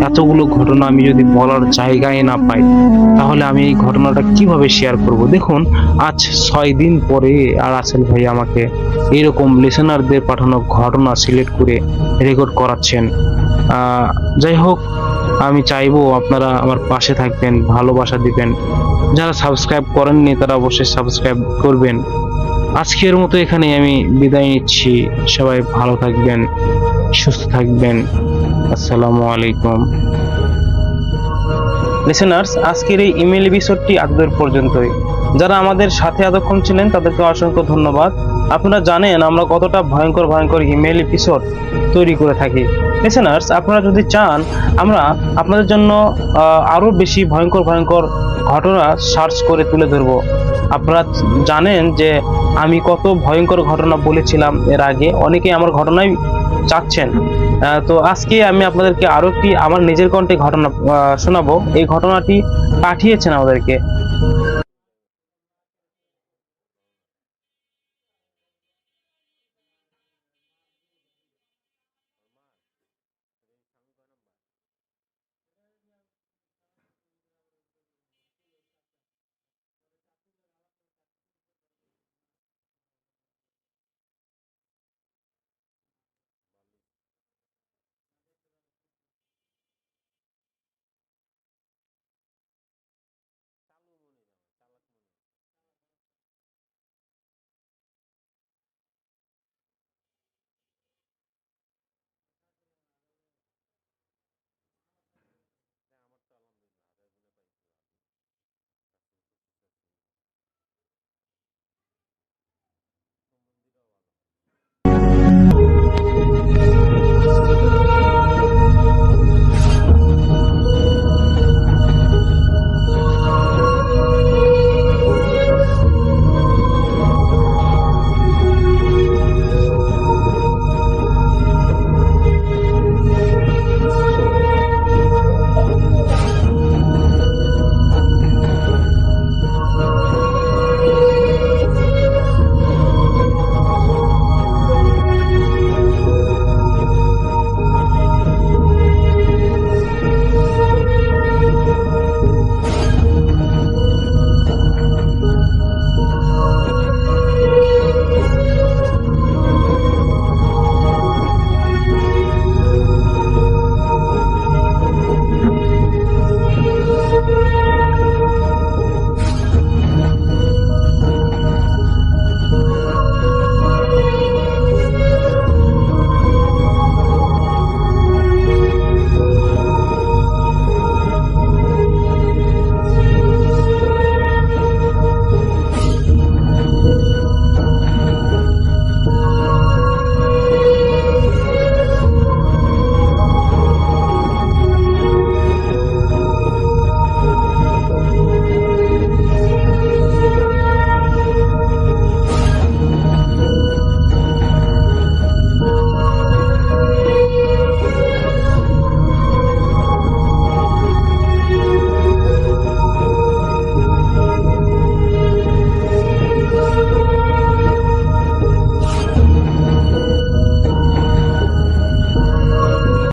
এতগুলো ঘটনা আমি যদি বলার জায়গায় না পাই তাহলে আমি এই ঘটনাটা কিভাবে শেয়ার করব। দেখুন, আজ 6 দিন পরে আর রাসেল ভাই আমাকে এইরকম লিসেনারদের পাঠানো ঘটনা সিলেক্ট করে রেকর্ড করাচ্ছেন। যাই হোক, আমি চাইবো আপনারা আমার পাশে থাকবেন, ভালোবাসা দিবেন। যারা সাবস্ক্রাইব করেননি তারা অবশ্যই সাবস্ক্রাইব করবেন। আজকের মতো এখানে আমি বিদায় নিচ্ছি। সবাই ভালো থাকবেন, সুস্থ থাকবেন। আসসালামু আলাইকুম। লিসেনার্স, আজকের এই ইমেল এপিসোডটি আজকের পর্যন্তই। যারা আমাদের সাথে এতক্ষণ ছিলেন তাদেরকে অসংখ্য ধন্যবাদ। আপনারা জানেন আমরা কতটা ভয়ঙ্কর ভয়ঙ্কর ইমেল এপিসোড তৈরি করে থাকি। লিসেনার্স, আপনারা যদি চান আমরা আপনাদের জন্য আরো বেশি ভয়ঙ্কর ভয়ঙ্কর ঘটনা সার্চ করে তুলে ধরবো। আপনারা জানেন যে আমি কত ভয়ঙ্কর ঘটনা বলেছিলাম এর আগে, অনেকেই আমার ঘটনাই চাচ্ছেন। তো আজকে আমি আপনাদেরকে আরো একটি আমার নিজের কণ্ঠে ঘটনা শোনাবো। এই ঘটনাটি পাঠিয়েছেন আমাদেরকে